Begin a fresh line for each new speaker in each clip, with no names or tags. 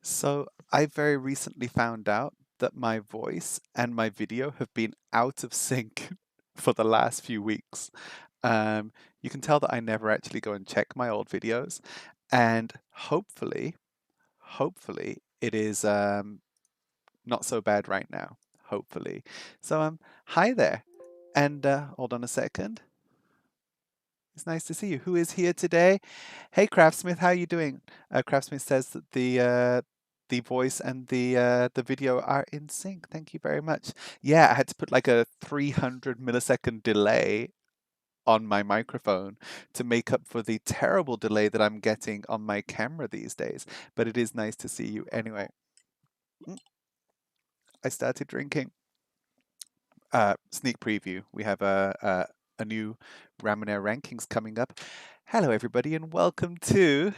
So I very recently found out that my voice and my video have been out of sync for the last few weeks. You can tell that I never actually go and check my old videos, and hopefully it is not so bad right now. Hopefully. So hi there, and hold on a second. It's nice to see you. Who is here today? Hey, Craftsmith, how are you doing? Craftsmith says that the voice and the video are in sync. Thank you very much. Yeah, I had to put like a 300 millisecond delay on my microphone to make up for the terrible delay that I'm getting on my camera these days. But it is nice to see you anyway. I started drinking. Sneak preview. We have a new Ramen rankings coming up. Hello, everybody, and welcome to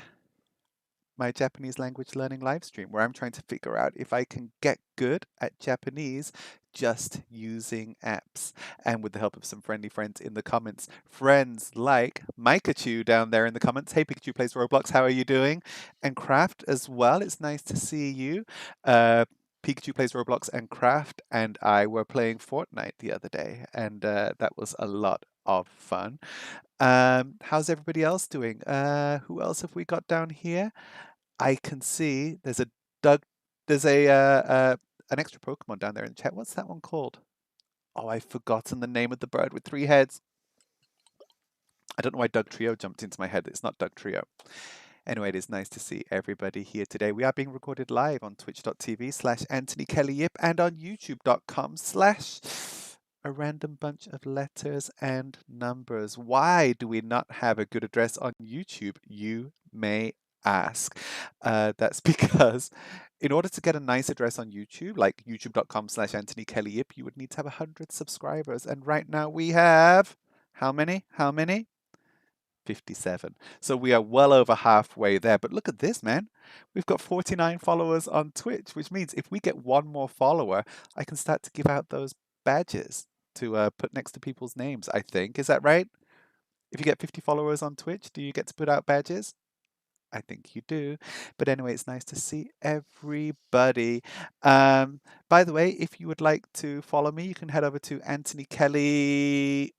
my Japanese language learning live stream where I'm trying to figure out if I can get good at Japanese just using apps and with the help of some friendly friends in the comments. Friends like Mikachu down there in the comments. Hey, Pikachu plays Roblox. How are you doing? And Craft as well. It's nice to see you. Pikachu plays Roblox and Craft and I were playing Fortnite the other day, and that was a lot of fun. How's everybody else doing? Who else have we got down here? I can see there's a Doug. There's an extra Pokemon down there in the chat. What's that one called? Oh, I've forgotten the name of the bird with 3 heads. I don't know why Doug Trio jumped into my head. It's not Doug Trio. Anyway, it is nice to see everybody here today. We are being recorded live on twitch.tv/AnthonyKel and on youtube.com/ a random bunch of letters and numbers. Why do we not have a good address on YouTube, you may ask? That's because in order to get a nice address on YouTube, like youtube.com/AnthonyKel, you would need to have 100 subscribers. And right now we have, how many? 57. So we are well over halfway there. But look at this, man. We've got 49 followers on Twitch, which means if we get one more follower, I can start to give out those badges to put next to people's names, I think. Is that right? If you get 50 followers on Twitch, do you get to put out badges? I think you do. But anyway, it's nice to see everybody. By the way, if you would like to follow me, you can head over to Anthony Kelly.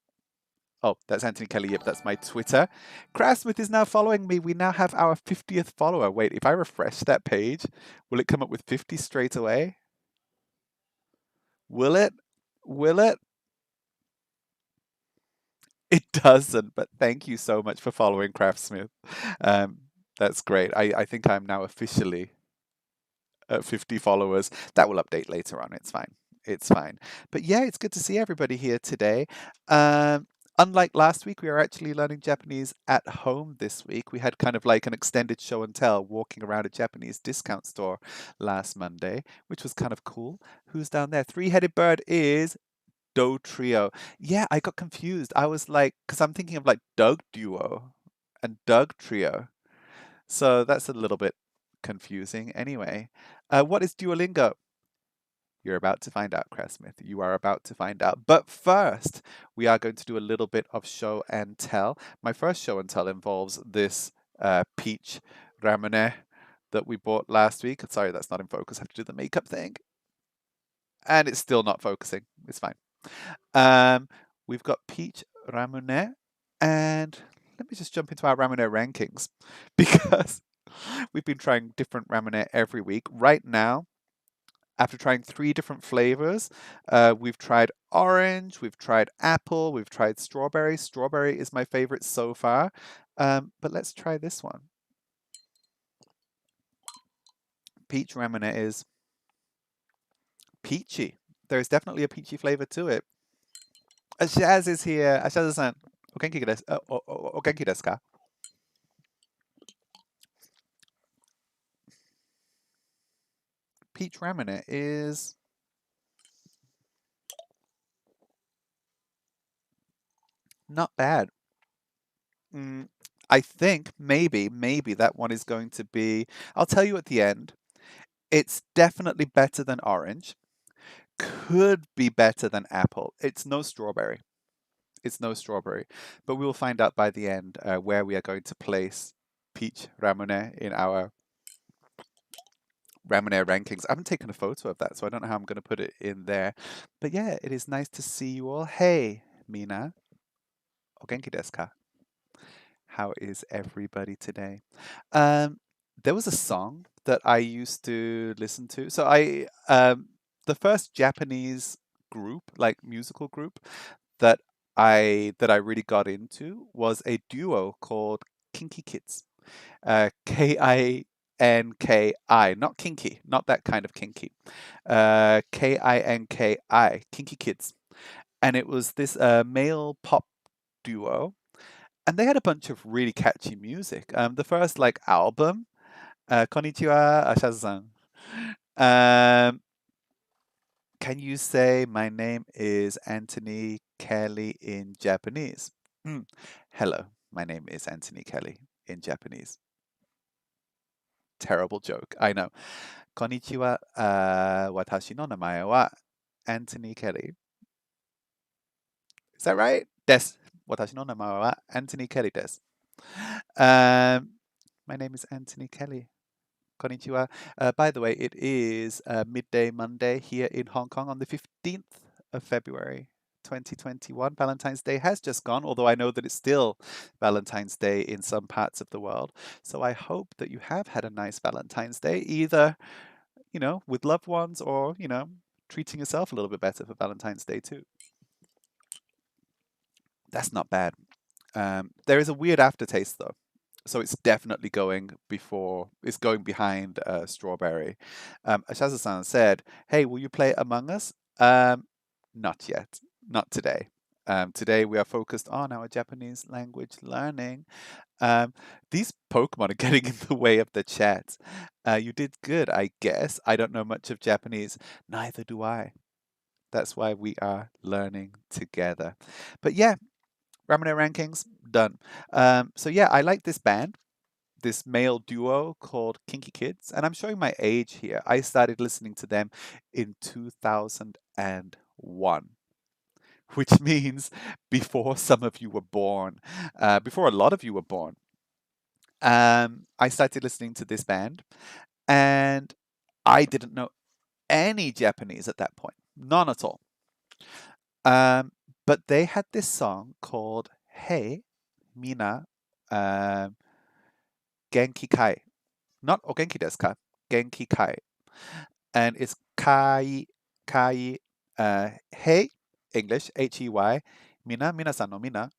Oh, that's AnthonyKel. Yep, that's my Twitter. Craftsmith is now following me. We now have our 50th follower. Wait, if I refresh that page, will it come up with 50 straight away? Will it? Will it? It doesn't, but thank you so much for following Craftsmith. Um, that's great. I think I'm now officially at 50 followers. That will update later on. It's fine. It's fine. But yeah, it's good to see everybody here today. Unlike last week, we are actually learning Japanese at home this week. We had kind of like an extended show and tell walking around a Japanese discount store last Monday, which was kind of cool. Who's down there? Three-headed bird is Do Trio. Yeah, I got confused. I was like, because I'm thinking of like Doug Duo and Doug Trio. So that's a little bit confusing. Anyway, what is Duolingo? You're about to find out, Craftsmith. You are about to find out. But first, we are going to do a little bit of show and tell. My first show and tell involves this peach ramune that we bought last week. Sorry, that's not in focus. I have to do the makeup thing. And it's still not focusing. It's fine. We've got peach ramune. And let me just jump into our ramune rankings because we've been trying different ramune every week. Right now, after trying 3 different flavors, we've tried orange, we've tried apple, we've tried strawberry. Strawberry is my favorite so far. But let's try this one. Peach ramune is peachy. There's definitely a peachy flavor to it. Ashaz is here. Ashaz-san. O genki desu ka? Peach ramune is not bad. I think maybe that one is going to be, I'll tell you at the end. It's definitely better than orange. Could be better than apple. It's no strawberry. It's no strawberry. But we will find out by the end where we are going to place peach ramune in our Ramen rankings. I haven't taken a photo of that, so I don't know how I'm going to put it in there. But yeah, it is nice to see you all. Hey, Mina. O genki desu ka? How is everybody today? There was a song that I used to listen to. So the first Japanese group, like musical group, that I really got into was a duo called Kinky Kids. Kinki, not kinky, not that kind of kinky. Kinki, Kinky Kids. And it was this male pop duo. And they had a bunch of really catchy music. The first like album, Konnichiwa, Ashazu-san. Um, can you say my name is Anthony Kelly in Japanese? Hello, my name is Anthony Kelly in Japanese. Terrible joke, I know. Konnichiwa, watashi no namae wa Anthony Kelly. Is that right? Des. Watashi no namae wa Anthony Kelly des. My name is Anthony Kelly. Konnichiwa. By the way, it is midday Monday here in Hong Kong on the 15th of February, 2021. Valentine's Day has just gone, although I know that it's still Valentine's Day in some parts of the world. So I hope that you have had a nice Valentine's Day, either, with loved ones or, treating yourself a little bit better for Valentine's Day too. That's not bad. There is a weird aftertaste though. So it's definitely going behind Strawberry. Ashazu-san said, hey, will you play Among Us? Not yet, not today. Today we are focused on our Japanese language learning. These Pokemon are getting in the way of the chat. You did good, I guess. I don't know much of Japanese. Neither do I. That's why we are learning together. But yeah, Ramen rankings, done. So yeah, I like this band, this male duo called Kinky Kids, and I'm showing my age here. I started listening to them in 2001, which means before some of you were born, before a lot of you were born. I started listening to this band, and I didn't know any Japanese at that point, none at all. But they had this song called Hey, Mina, Genki Kai. Not O Genki desu ka? Genki Kai. And it's Kai, Hey, English, Hey, Minasan no Mina,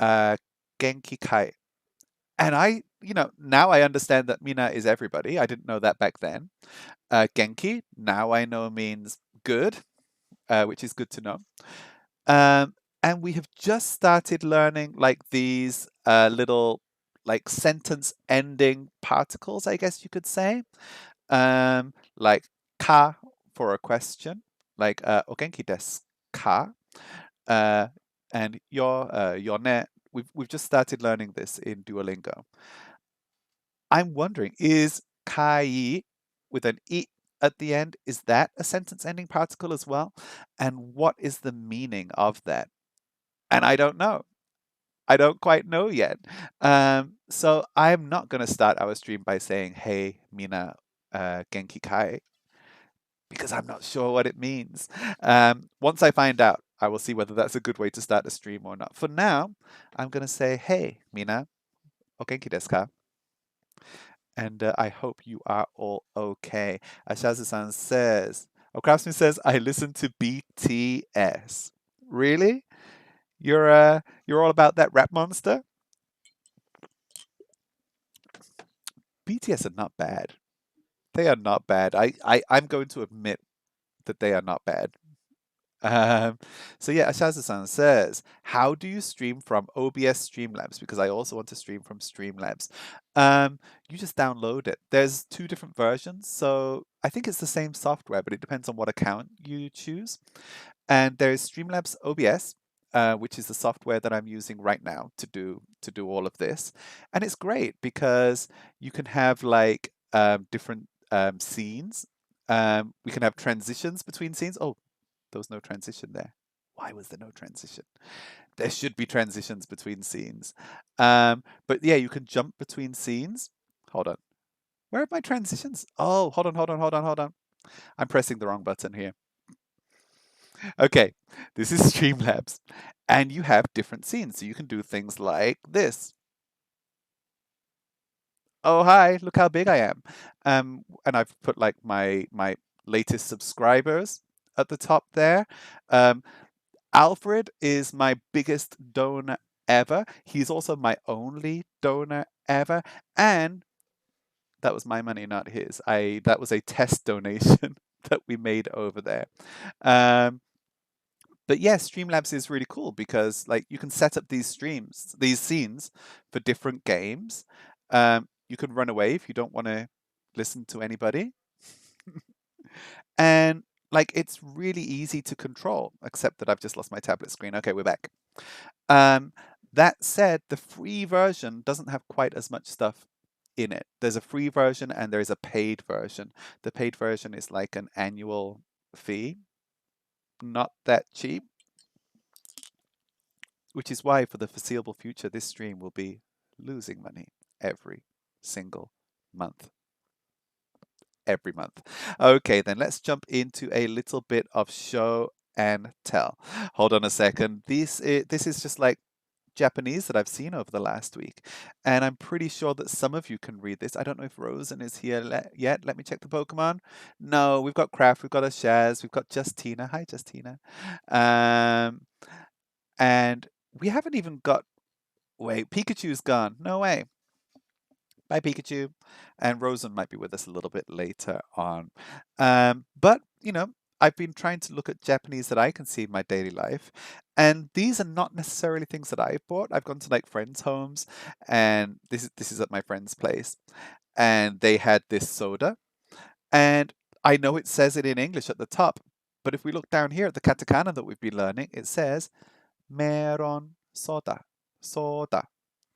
Genki Kai. And now I understand that Mina is everybody. I didn't know that back then. Genki, now I know means good, which is good to know. And we have just started learning like these little like sentence ending particles, I guess you could say. Like ka for a question, like o genki desu ka? And your ne. We've just started learning this in Duolingo. I'm wondering, is kai with an I at the end, is that a sentence ending particle as well? And what is the meaning of that? And I don't know. I don't quite know yet. So I'm not going to start our stream by saying, hey, Mina, Genki Kai, because I'm not sure what it means. Once I find out, I will see whether that's a good way to start a stream or not. For now, I'm going to say, hey, Mina, o genki desu ka? And I hope you are all okay. Ashazu-san says, Craftsman says, I listen to BTS. Really? You're all about that rap monster? BTS are not bad. They are not bad. I'm going to admit that they are not bad. So yeah, Ashazu-san says, how do you stream from OBS Streamlabs? Because I also want to stream from Streamlabs. You just download it. There's 2 different versions, so I think it's the same software, but it depends on what account you choose. And there's Streamlabs OBS, which is the software that I'm using right now to do all of this. And it's great because you can have like different scenes. We can have transitions between scenes. Oh, there was no transition there. Why was there no transition? There should be transitions between scenes. But yeah, you can jump between scenes. Hold on. Where are my transitions? Oh, hold on. I'm pressing the wrong button here. Okay, this is Streamlabs, and you have different scenes, so you can do things like this. Oh, hi, look how big I am. And I've put like my latest subscribers at the top there. Um, Alfred is my biggest donor ever. He's also my only donor ever, and that was my money, not his. That was a test donation that we made over there. Um, but yeah, Streamlabs is really cool because like you can set up these scenes for different games. You can run away if you don't want to listen to anybody. And like it's really easy to control, except that I've just lost my tablet screen. Okay, we're back. Um, that said, the free version doesn't have quite as much stuff in it. There's a free version and there is a paid version. The paid version is like an annual fee, not that cheap, which is why for the foreseeable future, this stream will be losing money every single month. Every month. Okay, then let's jump into a little bit of show and tell. Hold on a second. This is just like Japanese that I've seen over the last week, and I'm pretty sure that some of you can read this. I don't know if Rosen is here yet. Let me check the Pokemon. No, we've got Kraft, we've got a Shaz, we've got Justina. Hi, Justina. Um, and we haven't even got. Wait, Pikachu's gone. No way. Bye, Pikachu. And Rosen might be with us a little bit later on. But, I've been trying to look at Japanese that I can see in my daily life. And these are not necessarily things that I've bought. I've gone to like friends' homes, and this is at my friend's place. And they had this soda. And I know it says it in English at the top. But if we look down here at the katakana that we've been learning, it says meron soda. Soda.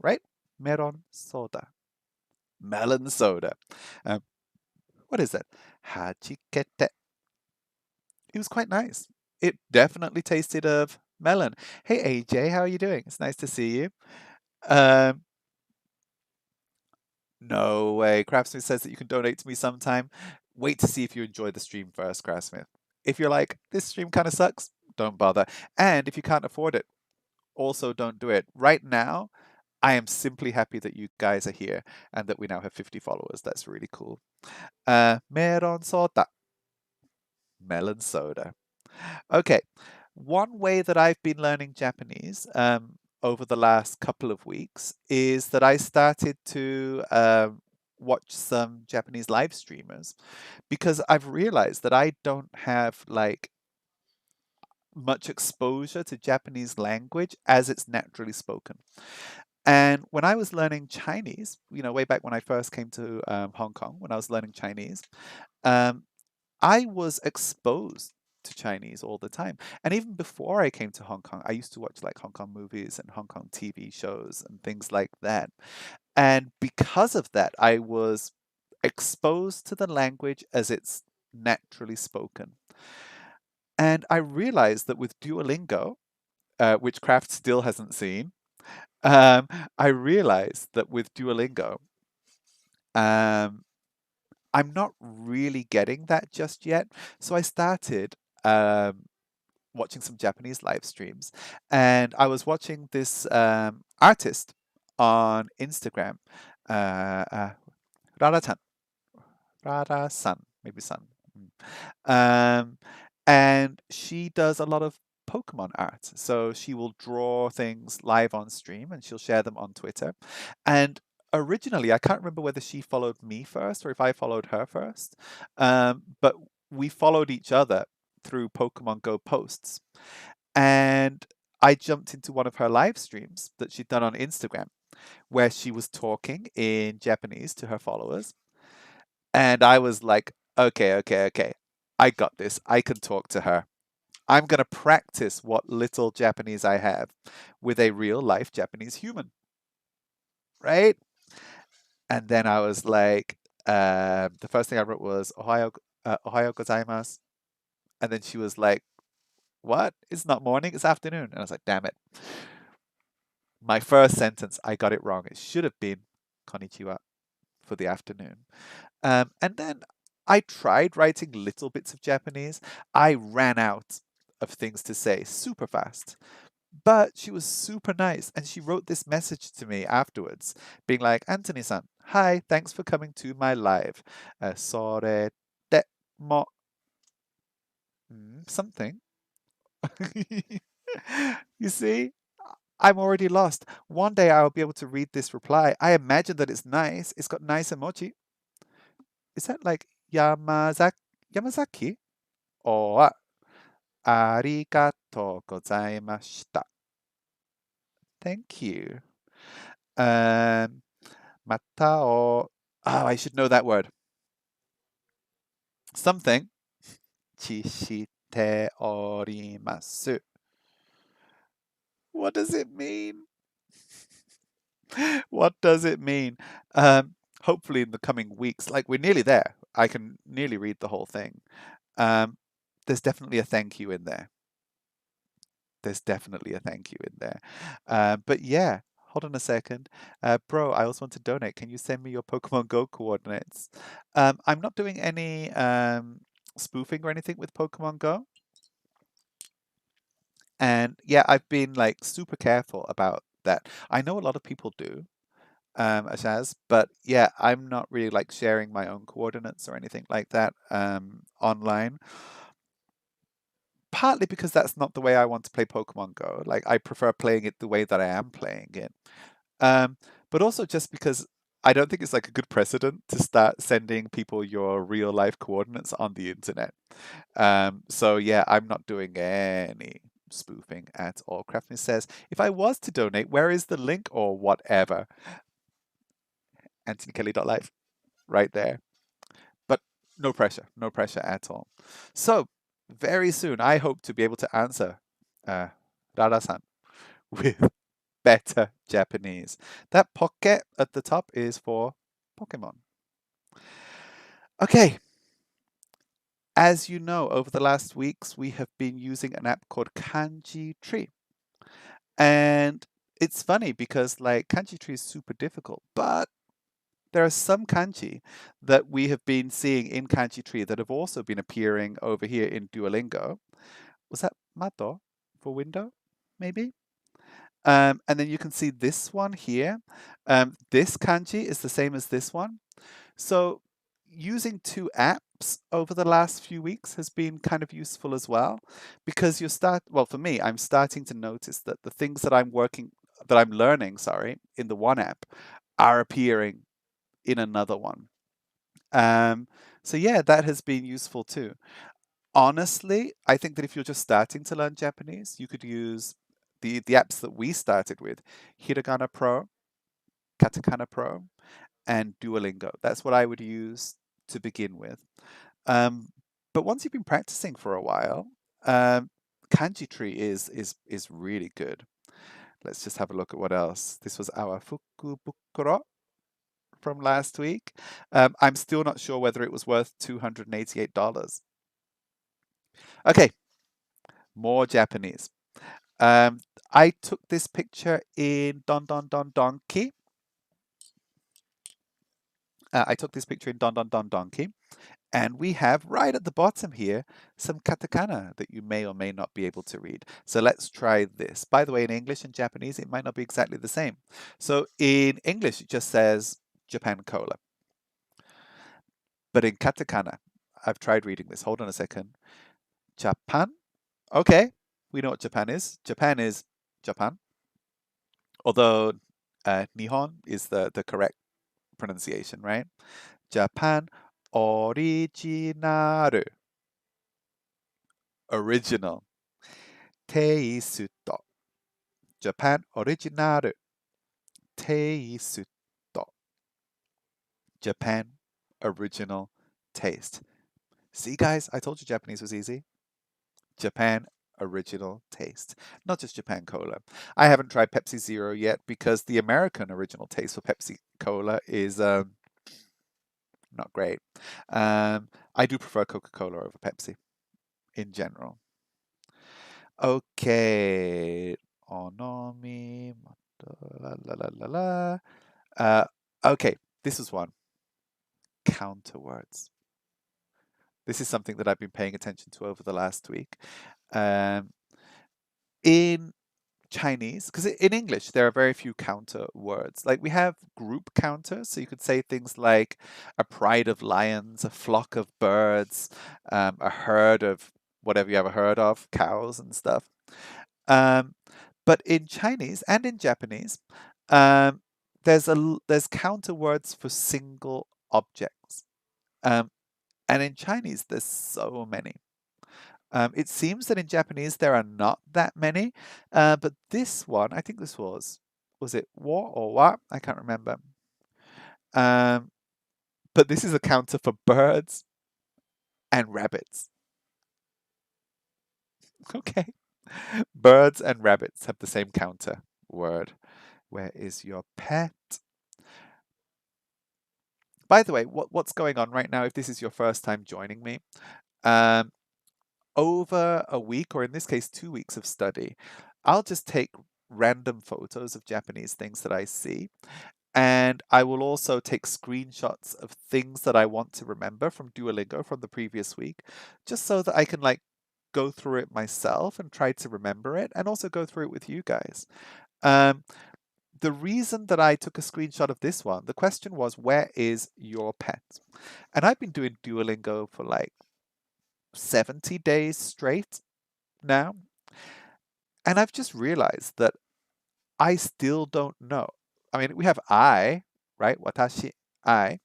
Right? Meron soda. Melon soda. Um, what is that? Hachikete. It was quite nice. It definitely tasted of melon. Hey AJ, how are you doing? It's nice to see you. Um, no way. Craftsmith says that you can donate to me sometime. Wait to see if you enjoy the stream first, Craftsmith. If you're like, this stream kind of sucks, don't bother. And if you can't afford it, also don't do it. Right now, I am simply happy that you guys are here and that we now have 50 followers. That's really cool. Meron soda. Melon soda. Okay, one way that I've been learning Japanese over the last couple of weeks is that I started to watch some Japanese live streamers because I've realized that I don't have like much exposure to Japanese language as it's naturally spoken. And when I was learning Chinese, way back when I first came to Hong Kong, when I was learning Chinese, um, I was exposed to Chinese all the time. And even before I came to Hong Kong, I used to watch like Hong Kong movies and Hong Kong TV shows and things like that. And because of that, I was exposed to the language as it's naturally spoken. And I realized that with Duolingo, which Kraft still hasn't seen, um, I realized that with Duolingo, um, I'm not really getting that just yet. So I started watching some Japanese live streams, and I was watching this artist on Instagram, uh, Rara-chan, Rara-san, maybe san. Um, and she does a lot of Pokemon art. So she will draw things live on stream and she'll share them on Twitter. And originally, I can't remember whether she followed me first or if I followed her first, but we followed each other through Pokemon Go posts. And I jumped into one of her live streams that she'd done on Instagram where she was talking in Japanese to her followers. And I was like, okay. I got this. I can talk to her. I'm going to practice what little Japanese I have with a real life Japanese human. Right? And then I was like, the first thing I wrote was Ohayo gozaimasu. And then she was like, what? It's not morning, it's afternoon. And I was like, damn it. My first sentence, I got it wrong. It should have been konnichiwa. for the afternoon. And then I tried writing little bits of Japanese. I ran out of things to say super fast. But she was super nice, and she wrote this message to me afterwards, being like, Anthony-san, hi, thanks for coming to my live. それでも something. You see, I'm already lost. One day I'll be able to read this reply. I imagine that it's nice. It's got nice emoji. Is that like Yamazaki? Or ありがとうございました. Thank you. Um, またお Oh, I should know that word. Something. ちしております. What does it mean? What does it mean? Hopefully in the coming weeks, like we're nearly there. I can nearly read the whole thing. There's definitely a thank you in there. There's definitely a thank you in there. But yeah, hold on a second. Bro, I also want to donate. Can you send me your Pokemon Go coordinates? I'm not doing any spoofing or anything with Pokemon Go. And yeah, I've been like super careful about that. I know a lot of people do, Ashaz, but yeah, I'm not really like sharing my own coordinates or anything like that online. Partly because that's not the way I want to play Pokemon Go. Like I prefer playing it the way that I am playing it. But also just because I don't think it's like a good precedent to start sending people your real life coordinates on the internet. So yeah, I'm not doing any spoofing at all. Craftman says, if I was to donate, where is the link or whatever? AnthonyKel.live, right there. But no pressure at all. So very soon, I hope to be able to answer Rara-san with better Japanese. That pocket at the top is for Pokemon. Okay. As you know, over the last weeks, we have been using an app called Kanji Tree. And it's funny because like Kanji Tree is super difficult, but there are some kanji that we have been seeing in Kanji Tree that have also been appearing over here in Duolingo. Was that mato for window, maybe? And then you can see this one here. This kanji is the same as this one. So using two apps over the last few weeks has been kind of useful as well, because well, for me, I'm starting to notice that the things that I'm learning, in the one app are appearing in another one. So yeah, that has been useful too. Honestly, I think that if you're just starting to learn Japanese, you could use the apps that we started with, Hiragana Pro, Katakana Pro, and Duolingo. That's what I would use to begin with. But once you've been practicing for a while, Kanji Tree is really good. Let's just have a look at what else. This was our Fukubukuro from last week. I'm still not sure whether it was worth $288. Okay, more Japanese. I took this picture in Don Don Don Donkey. And we have right at the bottom here some katakana that you may or may not be able to read. So let's try this. By the way, in English and Japanese, it might not be exactly the same. So in English, it just says Japan Cola. But in katakana, I've tried reading this. Hold on a second. Japan. Okay, we know what Japan is. Japan is Japan. Although Nihon is the correct pronunciation, right? Japan original. Original. Taste. Japan original. Taste. Japan original taste. See, guys, I told you Japanese was easy. Japan original taste, not just Japan Cola. I haven't tried Pepsi Zero yet because the American original taste for Pepsi Cola is not great. I do prefer Coca-Cola over Pepsi in general. Okay. Onomi. La, la, la, la, la. Okay, this is one. counter words. This is something that I've been paying attention to over the last week. In Chinese, because in English there are very few counter words. Like we have group counters, so you could say things like a pride of lions, a flock of birds, a herd of whatever you ever heard of, cows and stuff. Um, but in Chinese and in Japanese, um, there's counter words for single objects, um, and in Chinese there's so many. It seems that in Japanese there are not that many, but this one, I think this was it wa or wa? I can't remember. Um, but this is a counter for birds and rabbits. Okay. Birds and rabbits have the same counter word. Where is your pet? By the way, what's going on right now if this is your first time joining me? Um, over a week, or in this case, 2 weeks of study, I'll just take random photos of Japanese things that I see. And I will also take screenshots of things that I want to remember from Duolingo from the previous week, just so that I can like go through it myself and try to remember it and also go through it with you guys. The reason that I took a screenshot of this one, the question was, where is your pet? And I've been doing Duolingo for like 70 days straight now. And I've just realized that I still don't know. I mean, we have I, right? Watashi, I.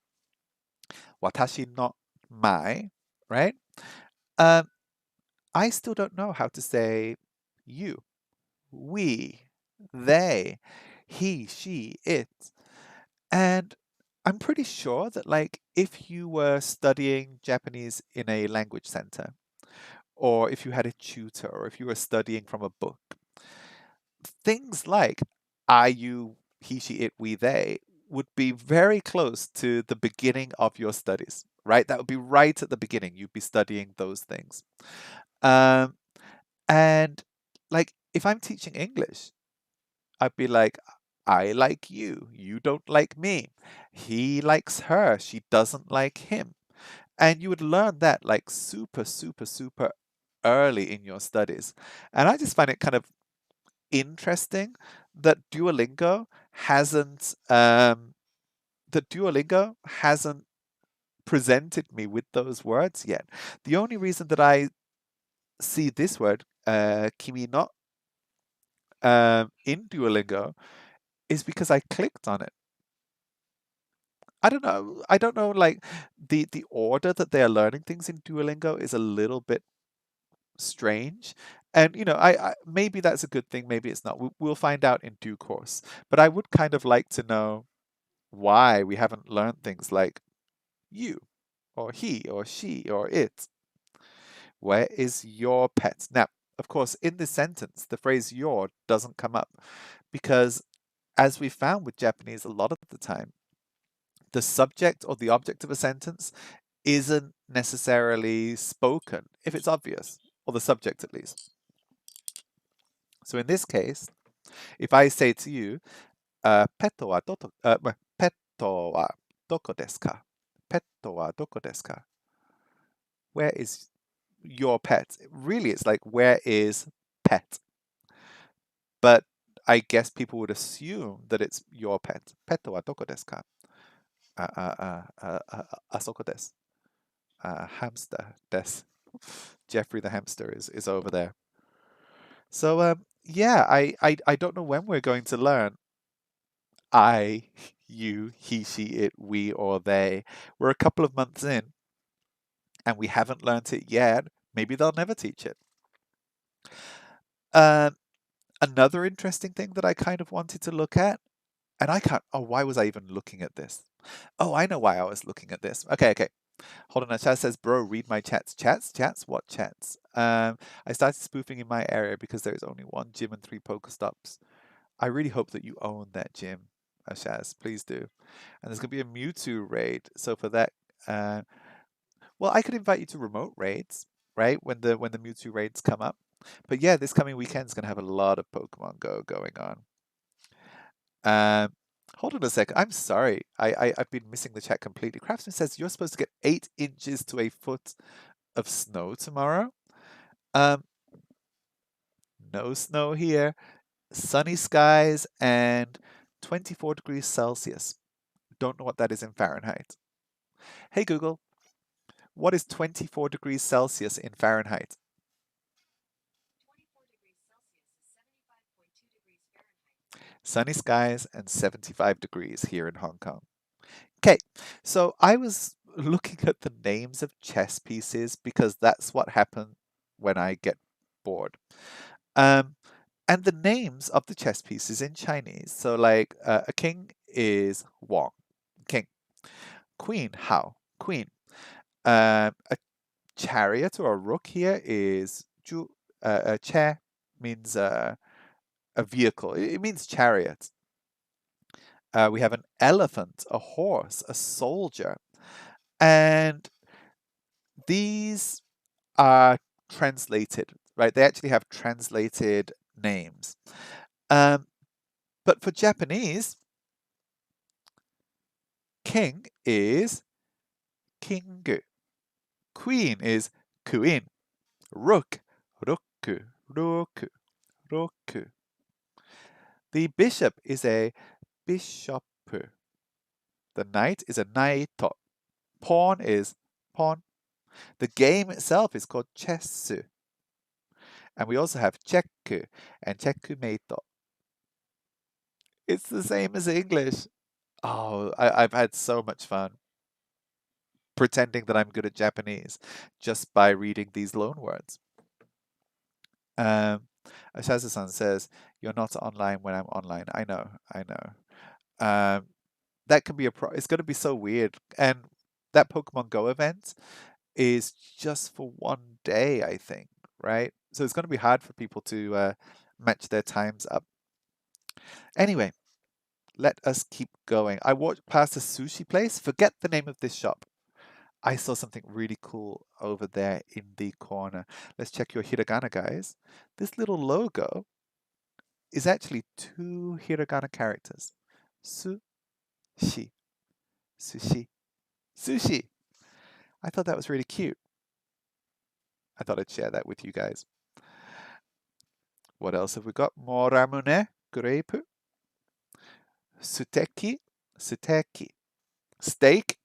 Watashi no my, right? Um, I still don't know how to say you, we, they, he, she, it. And I'm pretty sure that, like, if you were studying Japanese in a language center, or if you had a tutor, or if you were studying from a book, things like I, you, he, she, it, we, they would be very close to the beginning of your studies, right? That would be right at the beginning. You'd be studying those things. Um, and like, if I'm teaching English, I'd be like, I like you. You don't like me. He likes her. She doesn't like him. And you would learn that like super, super, super early in your studies. And I just find it kind of interesting that Duolingo hasn't presented me with those words yet. The only reason that I see this word, kimi no, in Duolingo is because I clicked on it. I don't know. I don't know. Like the order that they are learning things in Duolingo is a little bit strange, and I maybe that's a good thing. Maybe it's not. We'll find out in due course. But I would kind of like to know why we haven't learned things like you, or he, or she, or it. Where is your pet? Now, of course, in this sentence, the phrase your doesn't come up because, as we found with Japanese a lot of the time, the subject or the object of a sentence isn't necessarily spoken if it's obvious, or the subject at least. So in this case, if I say to you, ペットはどこですか? Where is your pet? Really, it's like, where is pet? But I guess people would assume that it's your pet. ペットはどこですか? あそこです. Hamster des. Jeffrey the hamster is over there. So yeah, I don't know when we're going to learn I, you, he, she, it, we, or they. We're a couple of months in and we haven't learnt it yet. Maybe they'll never teach it. Another interesting thing that I kind of wanted to look at, and I can't, oh, why was I even looking at this? Oh, I know why I was looking at this. Okay. Hold on, Chaz says, bro, read my chats. Chats? What chats? I started spoofing in my area because there's only one gym and 3 Pokestops. I really hope that you own that gym, Shaz. Please do. And there's going to be a Mewtwo raid. So for that, well, I could invite you to remote raids, right? When the Mewtwo raids come up. But yeah, this coming weekend is going to have a lot of Pokemon Go going on. Hold on a second. I'm sorry. I've been missing the chat completely. Craftsman says you're supposed to get 8 inches to a foot of snow tomorrow. Um, no snow here. Sunny skies and 24 degrees Celsius. Don't know what that is in Fahrenheit. Hey Google, what is 24 degrees Celsius in Fahrenheit? Sunny skies and 75 degrees here in Hong Kong. Okay, so I was looking at the names of chess pieces because that's what happens when I get bored. Um, and the names of the chess pieces in Chinese. So, like a king is Wang, king. Queen, Hao, queen. A chariot or a rook here is Zhu. A chair means a vehicle. It means chariot. We have an elephant, a horse, a soldier, and these are translated, right? They actually have translated names. Um, but for Japanese, king is kingu. Queen is queen. Rook, roku, roku, roku. The bishop is a bishop. The knight is a knight. Pawn is pawn. The game itself is called chess. And we also have checkku and checkmate. It's the same as English. Oh, I've had so much fun pretending that I'm good at Japanese just by reading these loanwords. Um, Ashazu-san says, "You're not online when I'm online." I know, I know. That can be it's going to be so weird. And that Pokemon Go event is just for one day, I think, right? So it's going to be hard for people to match their times up. Anyway, let us keep going. I walked past a sushi place. Forget the name of this shop. I saw something really cool over there in the corner. Let's check your hiragana, guys. This little logo is actually 2 hiragana characters. Sushi, sushi, sushi. I thought that was really cute. I thought I'd share that with you guys. What else have we got? More ramune, grape, suteki, suteki, steak.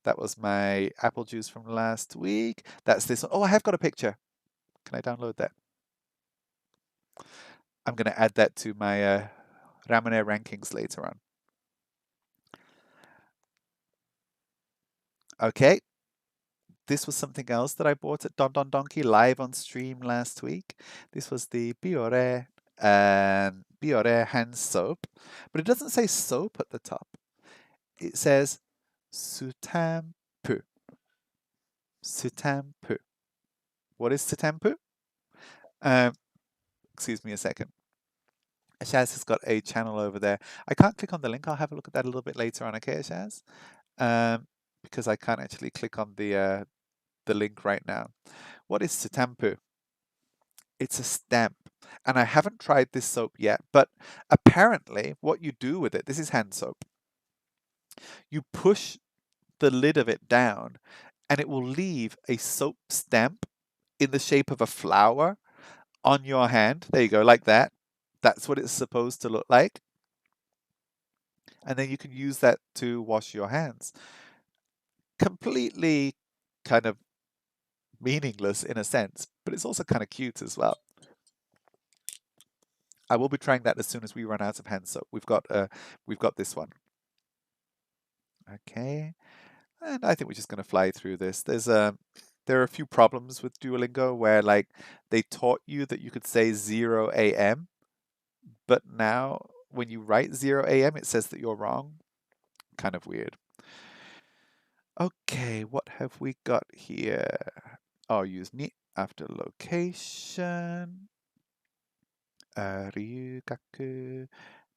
That was my apple juice from last week. That's this one. Oh, I have got a picture. Can I download that? I'm going to add that to my Ramune rankings later on. Okay, this was something else that I bought at Don Don Donkey live on stream last week. This was the Biore hand soap, but it doesn't say soap at the top. It says sutampu. Sutampu. What is sutampu? Excuse me a second. Shaz has got a channel over there. I can't click on the link. I'll have a look at that a little bit later on, okay, Shaz? Because I can't actually click on the link right now. What is sutampu? It's a stamp. And I haven't tried this soap yet, but apparently what you do with it, this is hand soap. You push the lid of it down and it will leave a soap stamp in the shape of a flower on your hand. There you go, like that. That's what it's supposed to look like. And then you can use that to wash your hands. Completely kind of meaningless in a sense, but it's also kind of cute as well. I will be trying that as soon as we run out of hand soap. We've got this one. Okay, and I think we're just going to fly through this. There are a few problems with Duolingo where like they taught you that you could say 0 a.m., but now when you write 0 a.m., it says that you're wrong. Kind of weird. Okay, what have we got here? I'll use ni after location. Ryugaku.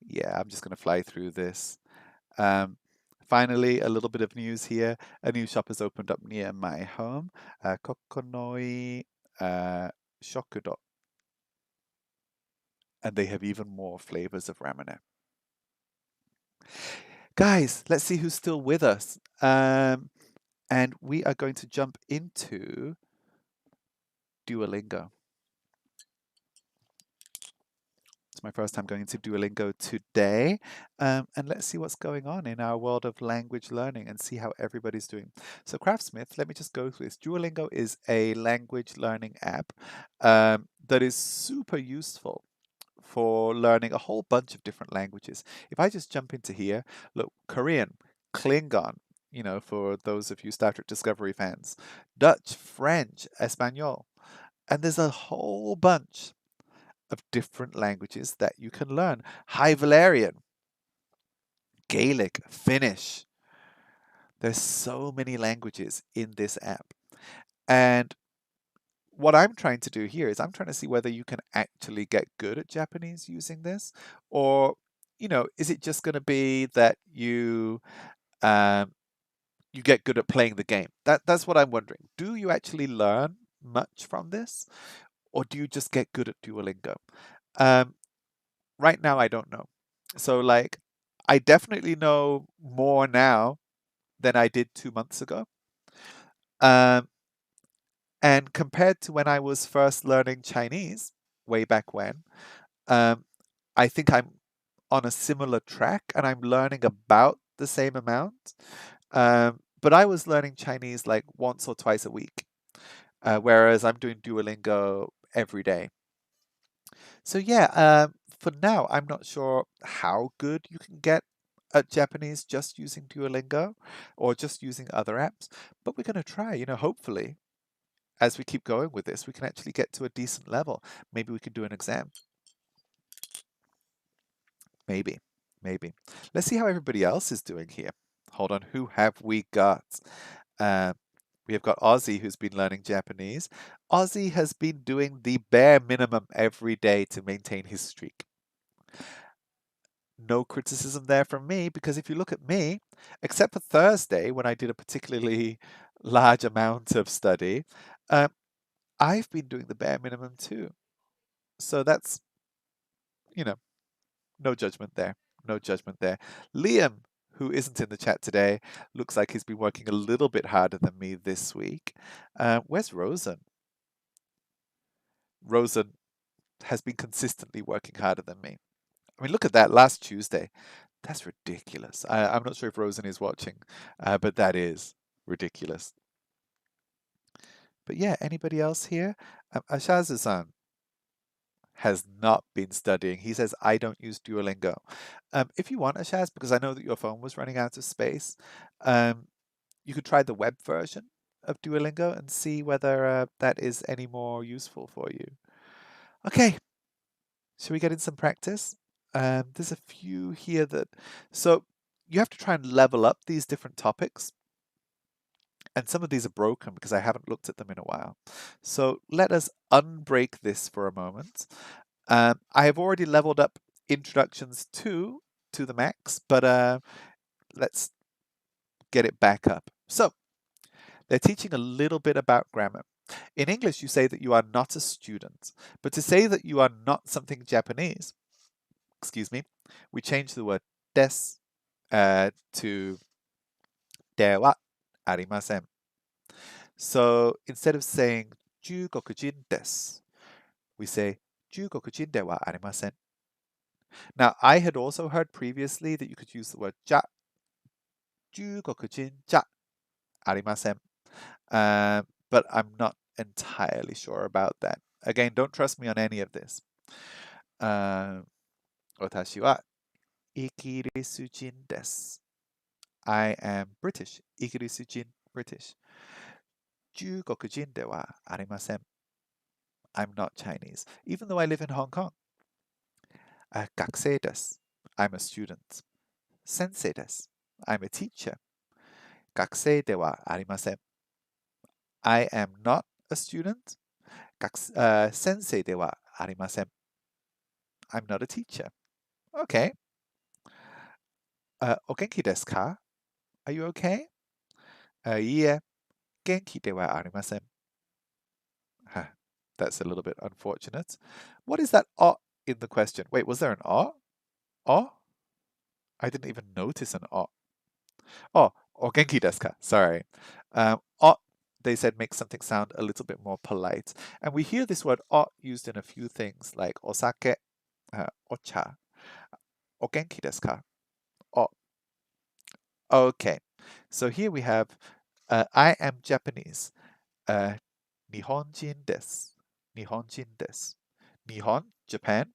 Yeah, I'm just going to fly through this. Finally, a little bit of news here. A new shop has opened up near my home, Kokonoi Shokudo. And they have even more flavors of ramen. Guys, let's see who's still with us. And we are going to jump into Duolingo. It's my first time going into Duolingo today. And let's see what's going on in our world of language learning and see how everybody's doing. So Craftsmith, let me just go through this. Duolingo is a language learning app that is super useful for learning a whole bunch of different languages. If I just jump into here, look, Korean, Klingon, you know, for those of you Star Trek Discovery fans, Dutch, French, Espanol, and there's a whole bunch of different languages that you can learn. High Valerian, Gaelic, Finnish. There's so many languages in this app. And what I'm trying to do here is I'm trying to see whether you can actually get good at Japanese using this, or, you know, is it just going to be that um, you get good at playing the game? That's what I'm wondering. Do you actually learn much from this, or do you just get good at Duolingo? Right now, I don't know. So, like, I definitely know more now than I did 2 months ago. Um, and compared to when I was first learning Chinese, way back when, um, I think I'm on a similar track and I'm learning about the same amount. But I was learning Chinese like once or twice a week, whereas I'm doing Duolingo every day. So yeah, for now, I'm not sure how good you can get at Japanese just using Duolingo or just using other apps, but we're going to try, you know, hopefully, as we keep going with this, we can actually get to a decent level. Maybe we can do an exam. Maybe, maybe. Let's see how everybody else is doing here. Hold on, who have we got? Uh, we have got Ozzy, who's been learning Japanese. Ozzy has been doing the bare minimum every day to maintain his streak. No criticism there from me, because if you look at me, except for Thursday when I did a particularly large amount of study, um, I've been doing the bare minimum too. So that's, you know, no judgment there. No judgment there. Liam, who isn't in the chat today, looks like he's been working a little bit harder than me this week. Where's Rosen? Rosen has been consistently working harder than me. I mean, look at that last Tuesday. That's ridiculous. I'm not sure if Rosen is watching, but that is ridiculous. But yeah, anybody else here? Ashazu-san has not been studying. He says, I don't use Duolingo. If you want, Ashaz, because I know that your phone was running out of space, you could try the web version of Duolingo and see whether that is any more useful for you. Okay, shall we get in some practice? There's a few here that, so you have to try and level up these different topics. And some of these are broken because I haven't looked at them in a while. So let us unbreak this for a moment. I have already leveled up introductions to the max, but let's get it back up. So they're teaching a little bit about grammar. In English, you say that you are not a student, but to say that you are not something Japanese, excuse me, we change the word des to de wa arimasen. So instead of saying 中国人です, we say 中国人ではありません. Now, I had also heard previously that you could use the word じゃ, 中国人じゃありません. But I'm not entirely sure about that. Again, don't trust me on any of this. 私はイギリス人です. I am British. イギリス人 British. 中国人ではありません. I'm not Chinese, even though I live in Hong Kong. 学生です. I'm a student. 先生です. I'm a teacher. 学生ではありません. I am not a student. 先生ではありません. I'm not a teacher. Okay. お元気ですか? Are you okay? いいえ、元気ではありません. That's a little bit unfortunate. What is that in the question? Wait, was there an I didn't even notice an o. Oh, o genki desu ka? Sorry. O, they said makes something sound a little bit more polite. And we hear this word o used in a few things like osake, ocha, o genki desu ka? O. Okay. So here we have I am Japanese. 日本人です。日本人です。日本, Japan.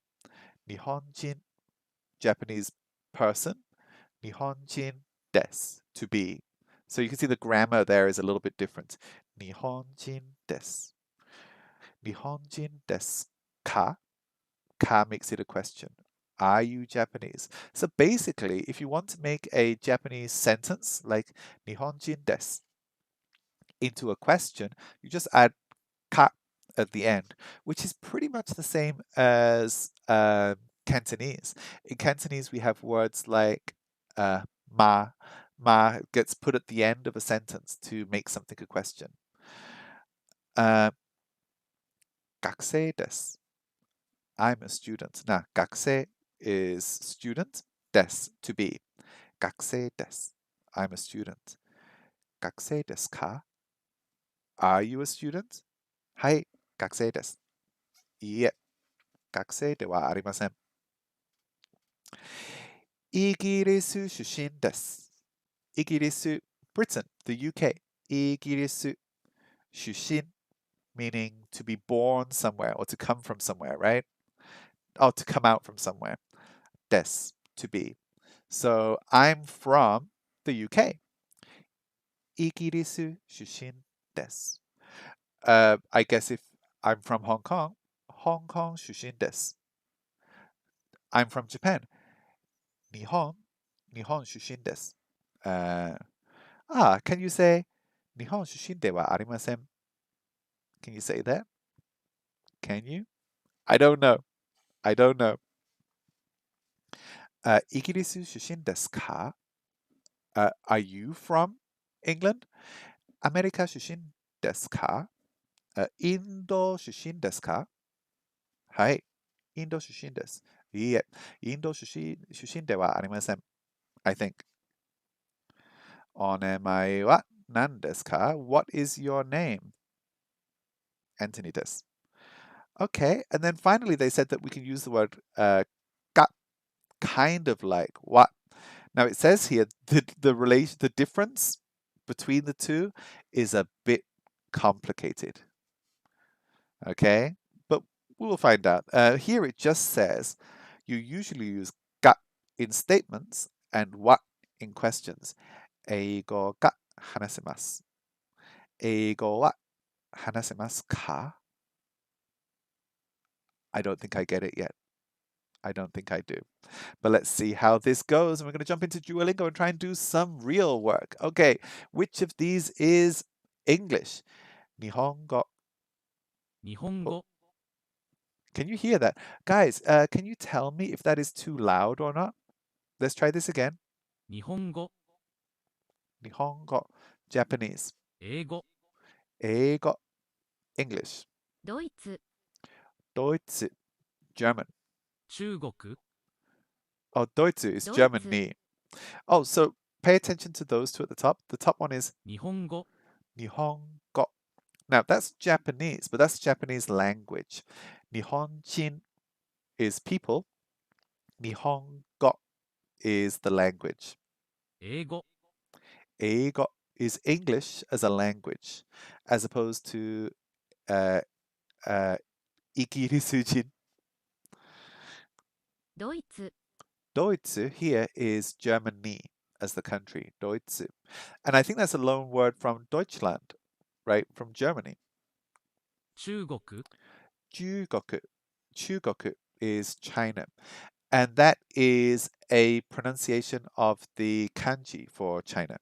日本人, Japanese person. 日本人です, to be. So you can see the grammar there is a little bit different. 日本人です。日本人ですか? Ka makes it a question. Are you Japanese? So basically, if you want to make a Japanese sentence like 日本人です into a question, you just add ka at the end, which is pretty much the same as Cantonese. In Cantonese, we have words like ma. Ma gets put at the end of a sentence to make something a question. 学生です. I'm a student. Now, 学生 is student, です to be. 学生です. I'm a student. 学生ですか? Are you a student? はい、学生です。いいえ、学生ではありません。イギリス出身です。イギリス Britain, the UK. イギリス出身 meaning to be born somewhere or to come from somewhere, right? Oh, to come out from somewhere. です to be. So I'm from the UK. イギリス出身です。I guess if I'm from Hong Kong, 香港出身です。I'm from Japan. 日本出身です。can you say 日本出身ではありません? Can you say that? Can you? I don't know. I don't know. イギリス出身ですか? Are you from England? アメリカ出身ですか? インド出身ですか? はい。インド出身です。いいえ、インド出身ではありません。I think. お名前は何ですか? What is your name? Anthony です。Okay, and then finally they said that we can use the word ka, kind of like what. Now it says here the difference between the two is a bit complicated. Okay, but we'll find out. Here it just says you usually use ga in statements and what in questions. 英語が話せます。英語は話せますか? I don't think I get it yet. I don't think I do. But let's see how this goes. And we're going to jump into Duolingo and try and do some real work. Okay, which of these is English? 日本語.
日本
Oh,
語
can you hear that? Guys, can you tell me if that is too loud or not? Let's try this again.
日本語
日本語. Japanese.
英語
英語. English.
ドイツ、
ドイツ. German.
中国
Oh, Deutsche is
ドイツ
Germany. Oh, so pay attention to those two at the top. The top one is
日本語
Nihongo. Now that's Japanese, but that's Japanese language. Nihonjin is people. Nihongo is the language.
英語
Eigo is English as a language, as opposed to uh, Ikirisujin.
ドイツ、
Deutsche here is Germany as the country, Deutsche. And I think that's a loan word from Deutschland, right? From Germany.
中国
Jugoku. Chugoku is China. And that is a pronunciation of the kanji for China.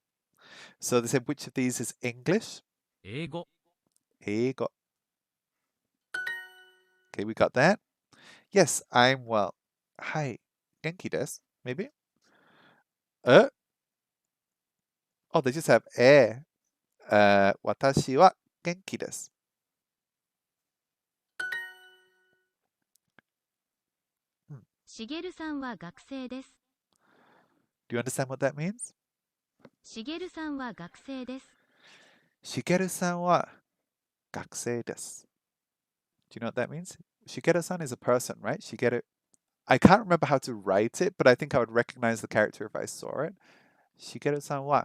So they said, which of these is English?
英語
Eigo. Okay, we got that. Yes, I'm well. Hi. Genki desu, maybe? Oh, they just have e. Watashi wa genki desu.
しげるさんは学生です。
Do you understand what that means?
しげるさんは学生です。
しげるさんは学生です。Do you know what that means? Shigeru-san is a person, right? Shigeru. I can't remember how to write it, but I think I would recognize the character if I saw it. Shigeru-san wa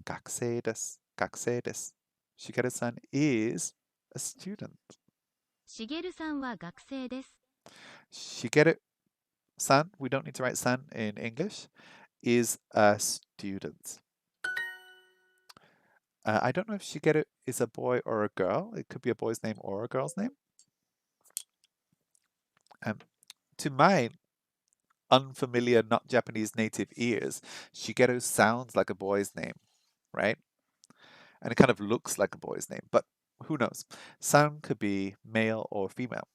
gakusei desu. Gakusei desu. Shigeru-san is a student.
しげるさんは学生です。
Shigeru-san, we don't need to write san in English, is a student. I don't know if Shigeru is a boy or a girl. It could be a boy's name or a girl's name. To my unfamiliar, not Japanese native ears, Shigeru sounds like a boy's name, right? And it kind of looks like a boy's name, but who knows? San could be male or female.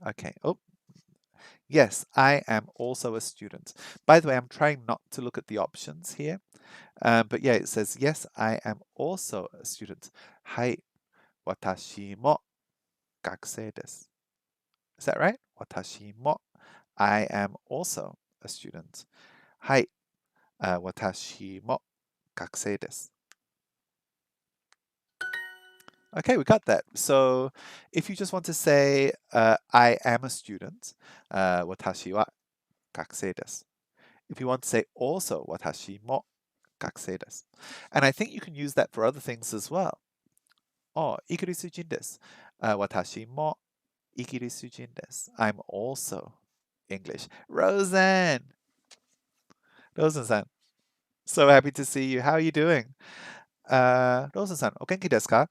Okay. Oh, yes, I am also a student. By the way, I'm trying not to look at the options here. But yeah, it says, yes, I am also a student. Hai, watashi mo gakusei desu. Is that right? Watashi mo. I am also a student. Hai, watashi mo gakusei desu. Okay, we got that. So if you just want to say, I am a student, watashi wa gakusei desu. If you want to say also, watashi mo gakusei desu. And I think you can use that for other things as well. Oh, ikirisujin desu. Watashi mo ikirisujin desu. I'm also English. Rosen! Rosen-san, so happy to see you. How are you doing? Rosen-san, o genki desu ka?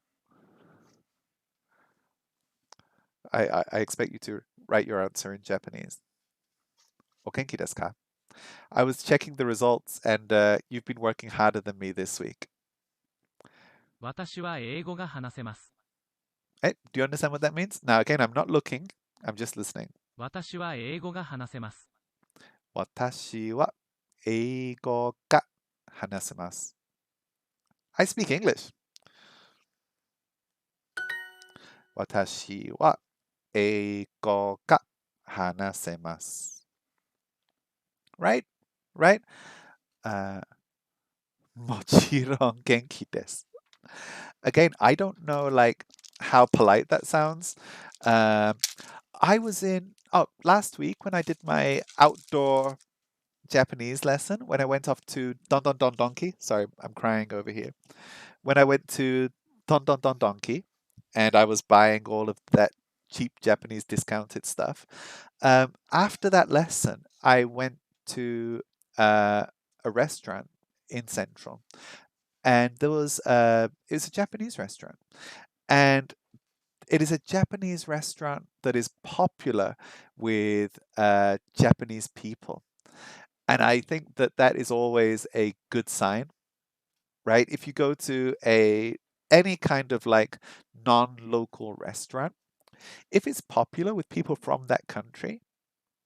I expect you to write your answer in Japanese. O genki desu ka? I was checking the results and you've been working harder than me this week.
私は英語が話せます。
Hey, do you understand what that means? Now again, I'm not looking, I'm just listening.
私は英語が話せます。
Watashi wa eigo ga hanasemasu. I speak English. Watashi wa eigo ga hanasemasu. Right? Right? もちろん元気です. Again, I don't know like how polite that sounds. I was in last week when I did my outdoor Japanese lesson, when I went off to Don Don Don Donki. Sorry, I'm crying over here. When I went to Don Don Don Donki and I was buying all of that cheap Japanese discounted stuff. After that lesson, I went to a restaurant in Central, and it was a Japanese restaurant, and it is a Japanese restaurant that is popular with Japanese people, and I think that that is always a good sign, right? If you go to any kind of like non-local restaurant, if it's popular with people from that country,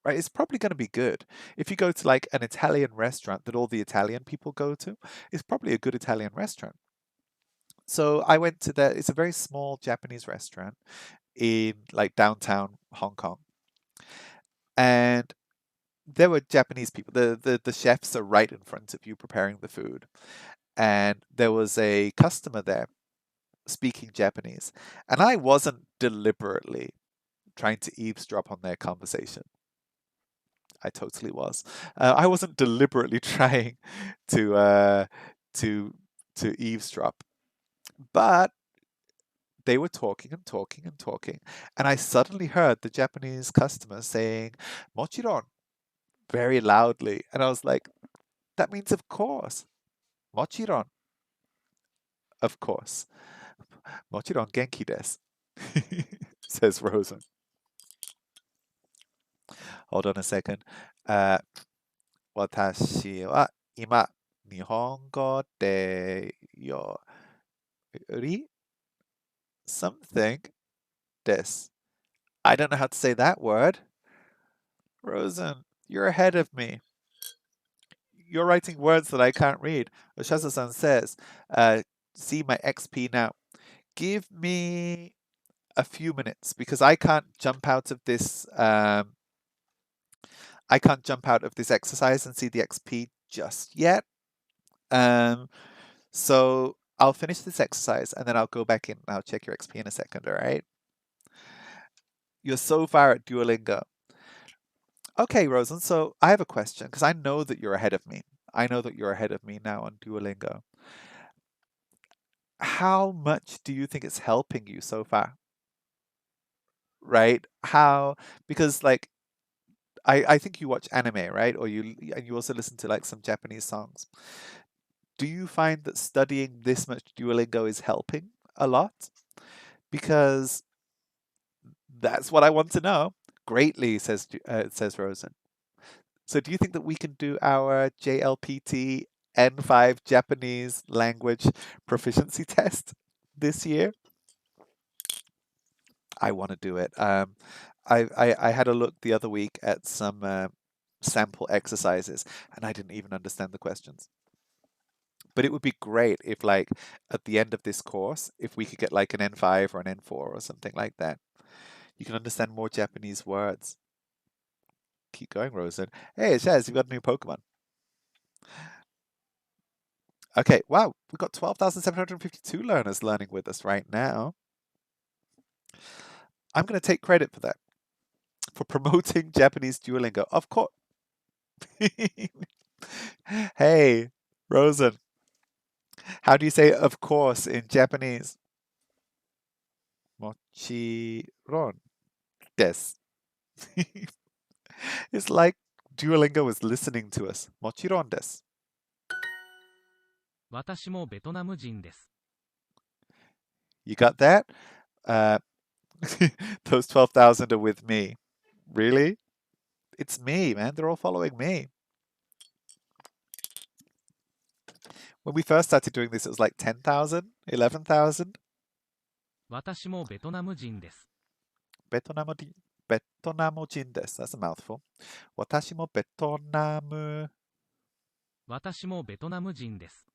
right, it's probably going to be good. If you go to like an Italian restaurant that all the Italian people go to, it's probably a good Italian restaurant. So I went to that. It's a very small Japanese restaurant in like downtown Hong Kong, and there were Japanese people. The chefs are right in front of you preparing the food, and there was a customer there speaking Japanese, and I wasn't deliberately trying to eavesdrop on their conversation. I totally was. I wasn't deliberately trying to to eavesdrop, but they were talking and talking and talking, and I suddenly heard the Japanese customer saying "mochiron" very loudly, and I was like, "That means of course, mochiron, of course, mochiron genki desu," says Rosen. Hold on a second. 私は今、日本語でより something です. I don't know how to say that word. Rosen, you're ahead of me. You're writing words that I can't read. Oshasa-san says, see my XP now. Give me a few minutes because I can't jump out of this I can't jump out of this exercise and see the XP just yet. So I'll finish this exercise and then I'll go back in and I'll check your XP in a second, all right? You're so far at Duolingo. Okay, Rosen, so I have a question because I know that you're ahead of me. I know that you're ahead of me now on Duolingo. How much do you think it's helping you so far? Right? Because like, I think you watch anime, right? And you also listen to like some Japanese songs. Do you find that studying this much Duolingo is helping a lot? Because that's what I want to know. Greatly, says Rosen. So do you think that we can do our JLPT N5 Japanese language proficiency test this year? I want to do it. I had a look the other week at some sample exercises, and I didn't even understand the questions. But it would be great if, like, at the end of this course, if we could get like an N5 or an N4 or something like that. You can understand more Japanese words. Keep going, Rosen. Hey, Shaz, you've got a new Pokemon. Okay, wow, we've got 12,752 learners learning with us right now. I'm going to take credit for that, for promoting Japanese Duolingo. Of course. Hey, Rosen, how do you say of course in Japanese? Mochiron desu. It's like Duolingo is listening to us. Mochiron desu.
私もベトナム人です。
You got that? Those 12,000 are with me. Really? It's me, man. They're all following me. When we first started doing this, it was like 10,000, 11,000.
私もベトナム人です。
Betonamo desu. That's a mouthful. 私もベトナム。
私もベトナム人です。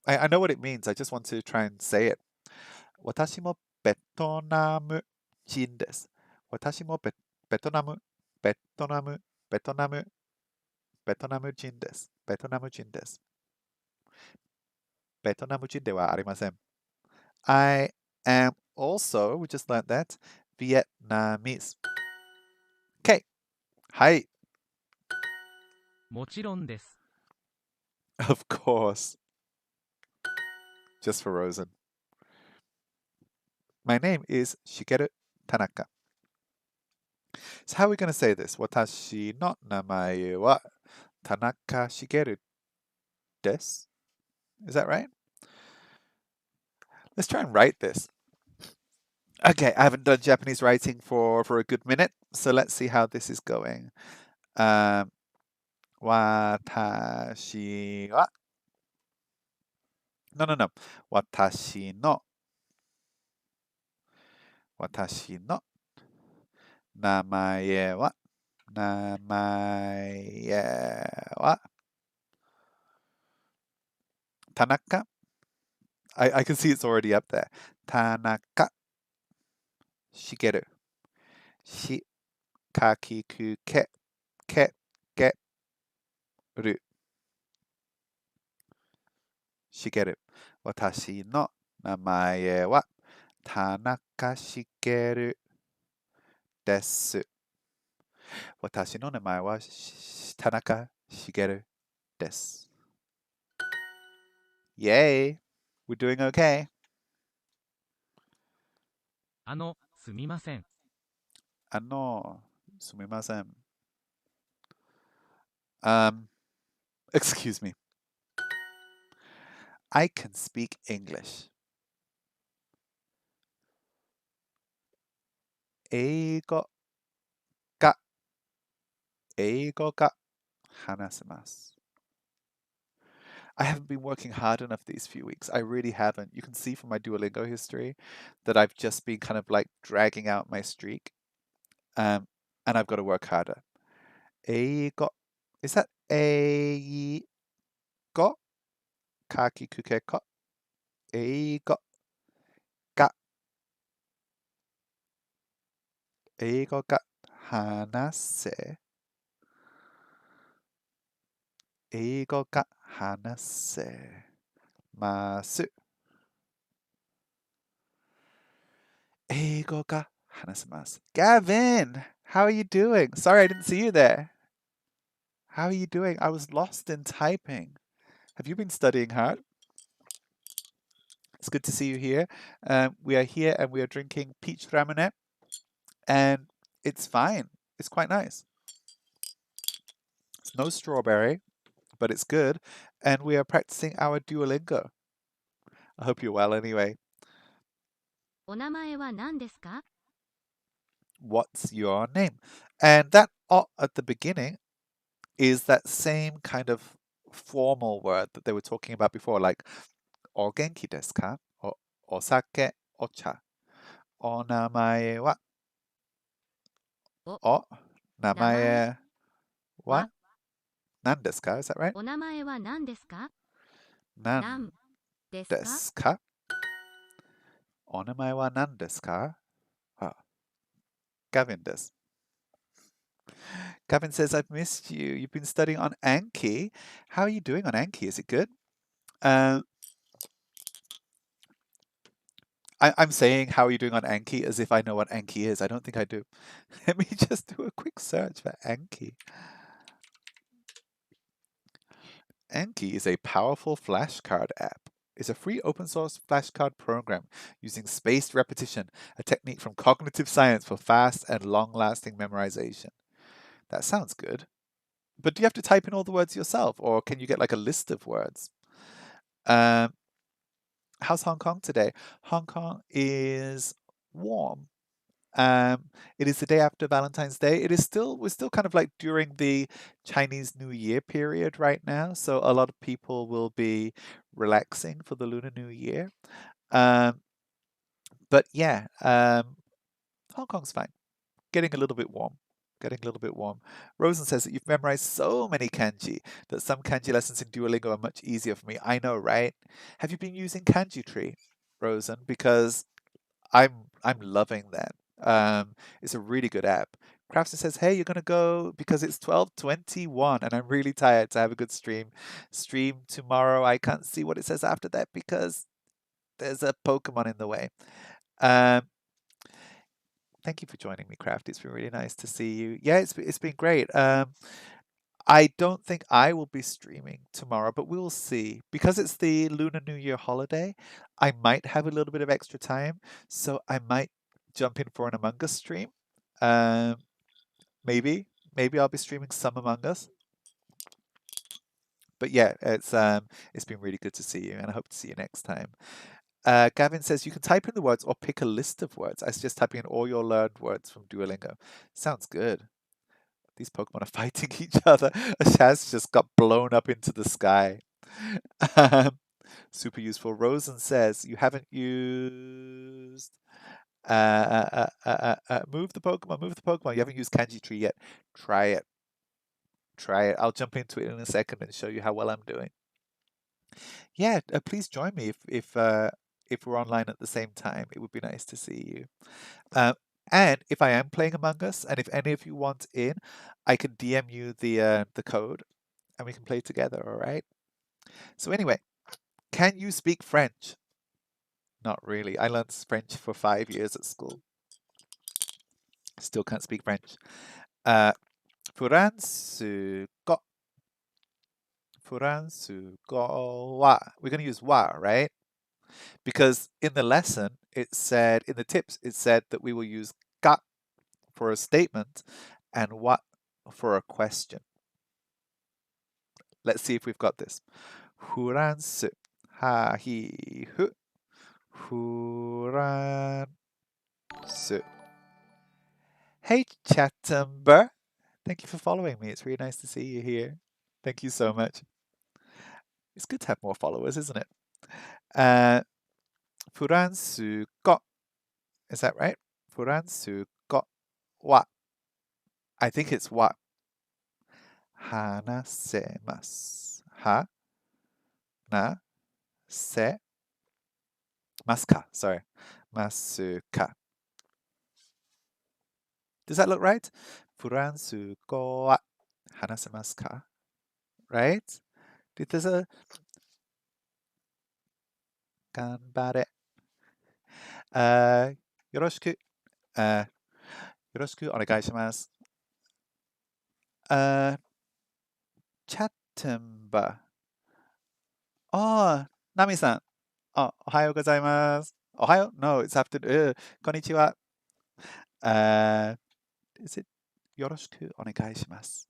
I know what it means. I just want to try and say it. 私もベトナム人です。私もベトナム人です。ベトナム人です。ベトナム人ではありません。I am also, we just learned that, Vietnamese. Okay. はい。
もちろんです。
Of course. Just for Rosen. My name is Shigeru Tanaka. So how are we going to say this? 私の名前は田中茂です。Is that right? Let's try and write this. Okay, I haven't done Japanese writing for a good minute, so let's see how this is going. 私は No. 私の名前は田中 I can see it's already up there. 田中茂しかきくける茂私の名前は田中茂です。私の名前は田中茂です。Yay! We're doing okay.
すみません。
すみません。Excuse me. I can speak English. 英語が話せます。I haven't been working hard enough these few weeks. I really haven't. You can see from my Duolingo history that I've just been kind of like dragging out my streak. And I've got to work harder. 英語 Is that 英語書きくけこ英語が話せ英語が話せます。英語が話せます。Gavin, how are you doing? Sorry, I didn't see you there. How are you doing? I was lost in typing. Have you been studying hard? It's good to see you here. We are here and we are drinking peach ramen, and it's fine. It's quite nice. It's no strawberry, but it's good. And we are practicing our Duolingo. I hope you're well anyway.
お名前は何ですか？
What's your name? And that at the beginning is that same kind of formal word that they were talking about before, like お元気ですか? Or お酒、お茶。お名前はお名前は何ですか? Is that right?
お名前は何ですか？
何ですか? お名前は何ですか? Gavin does. Gavin says, I've missed you. You've been studying on Anki. How are you doing on Anki? Is it good? I'm saying, how are you doing on Anki as if I know what Anki is. I don't think I do. Let me just do a quick search for Anki. Anki is a powerful flashcard app. It's a free open source flashcard program using spaced repetition, a technique from cognitive science for fast and long-lasting memorization. That sounds good. But do you have to type in all the words yourself, or can you get like a list of words? How's Hong Kong today? Hong Kong is warm. It is the day after Valentine's Day. We're still kind of like during the Chinese New Year period right now. So a lot of people will be relaxing for the Lunar New Year. But yeah, Hong Kong's fine. Getting a little bit warm. Rosen says that you've memorized so many kanji that some kanji lessons in Duolingo are much easier for me. I know, right? Have you been using Kanji Tree, Rosen? Because I'm loving that. It's a really good app. Crafton says, "Hey, you're gonna go because it's 12:21, and I'm really tired to have a good stream. Stream tomorrow. I can't see what it says after that because there's a Pokemon in the way." Thank you for joining me, Craft. It's been really nice to see you. Yeah, it's been great. I don't think I will be streaming tomorrow, but we'll see. Because it's the Lunar New Year holiday, I might have a little bit of extra time, so I might jump in for an Among Us stream. Maybe I'll be streaming some Among Us. But yeah, it's been really good to see you, and I hope to see you next time. Gavin says you can type in the words or pick a list of words. I suggest typing in all your learned words from Duolingo. Sounds good. These Pokemon are fighting each other. A Shaz just got blown up into the sky. Super useful. Rosen says you haven't used move the Pokemon. You haven't used Kanji Tree yet. Try it. I'll jump into it in a second and show you how well I'm doing. Yeah, please join me if we're online at the same time. It would be nice to see you. And if I am playing Among Us, and if any of you want in, I can DM you the code, and we can play together. All right. So anyway, can you speak French? Not really. I learned French for 5 years at school. Still can't speak French. フランス語。フランス語は we're going to use は, right? Because in the lesson, in the tips, it said that we will use が for a statement and は for a question. Let's see if we've got this. フランス、はひふ、フランス。Hey, Chattenber. Thank you for following me. It's really nice to see you here. Thank you so much. It's good to have more followers, isn't it? フランス語 Is that right? フランス語は I think it's は話せます。話せますか Sorry. ますか Does that look right? フランス語は話せますか right? This is a 頑張れ。よろしく。よろしくお願いします。チャットンバ。ナミさん。おはようございます。おはよう ?No, it's afternoon. こんにちは。Is it よろしくお願いします。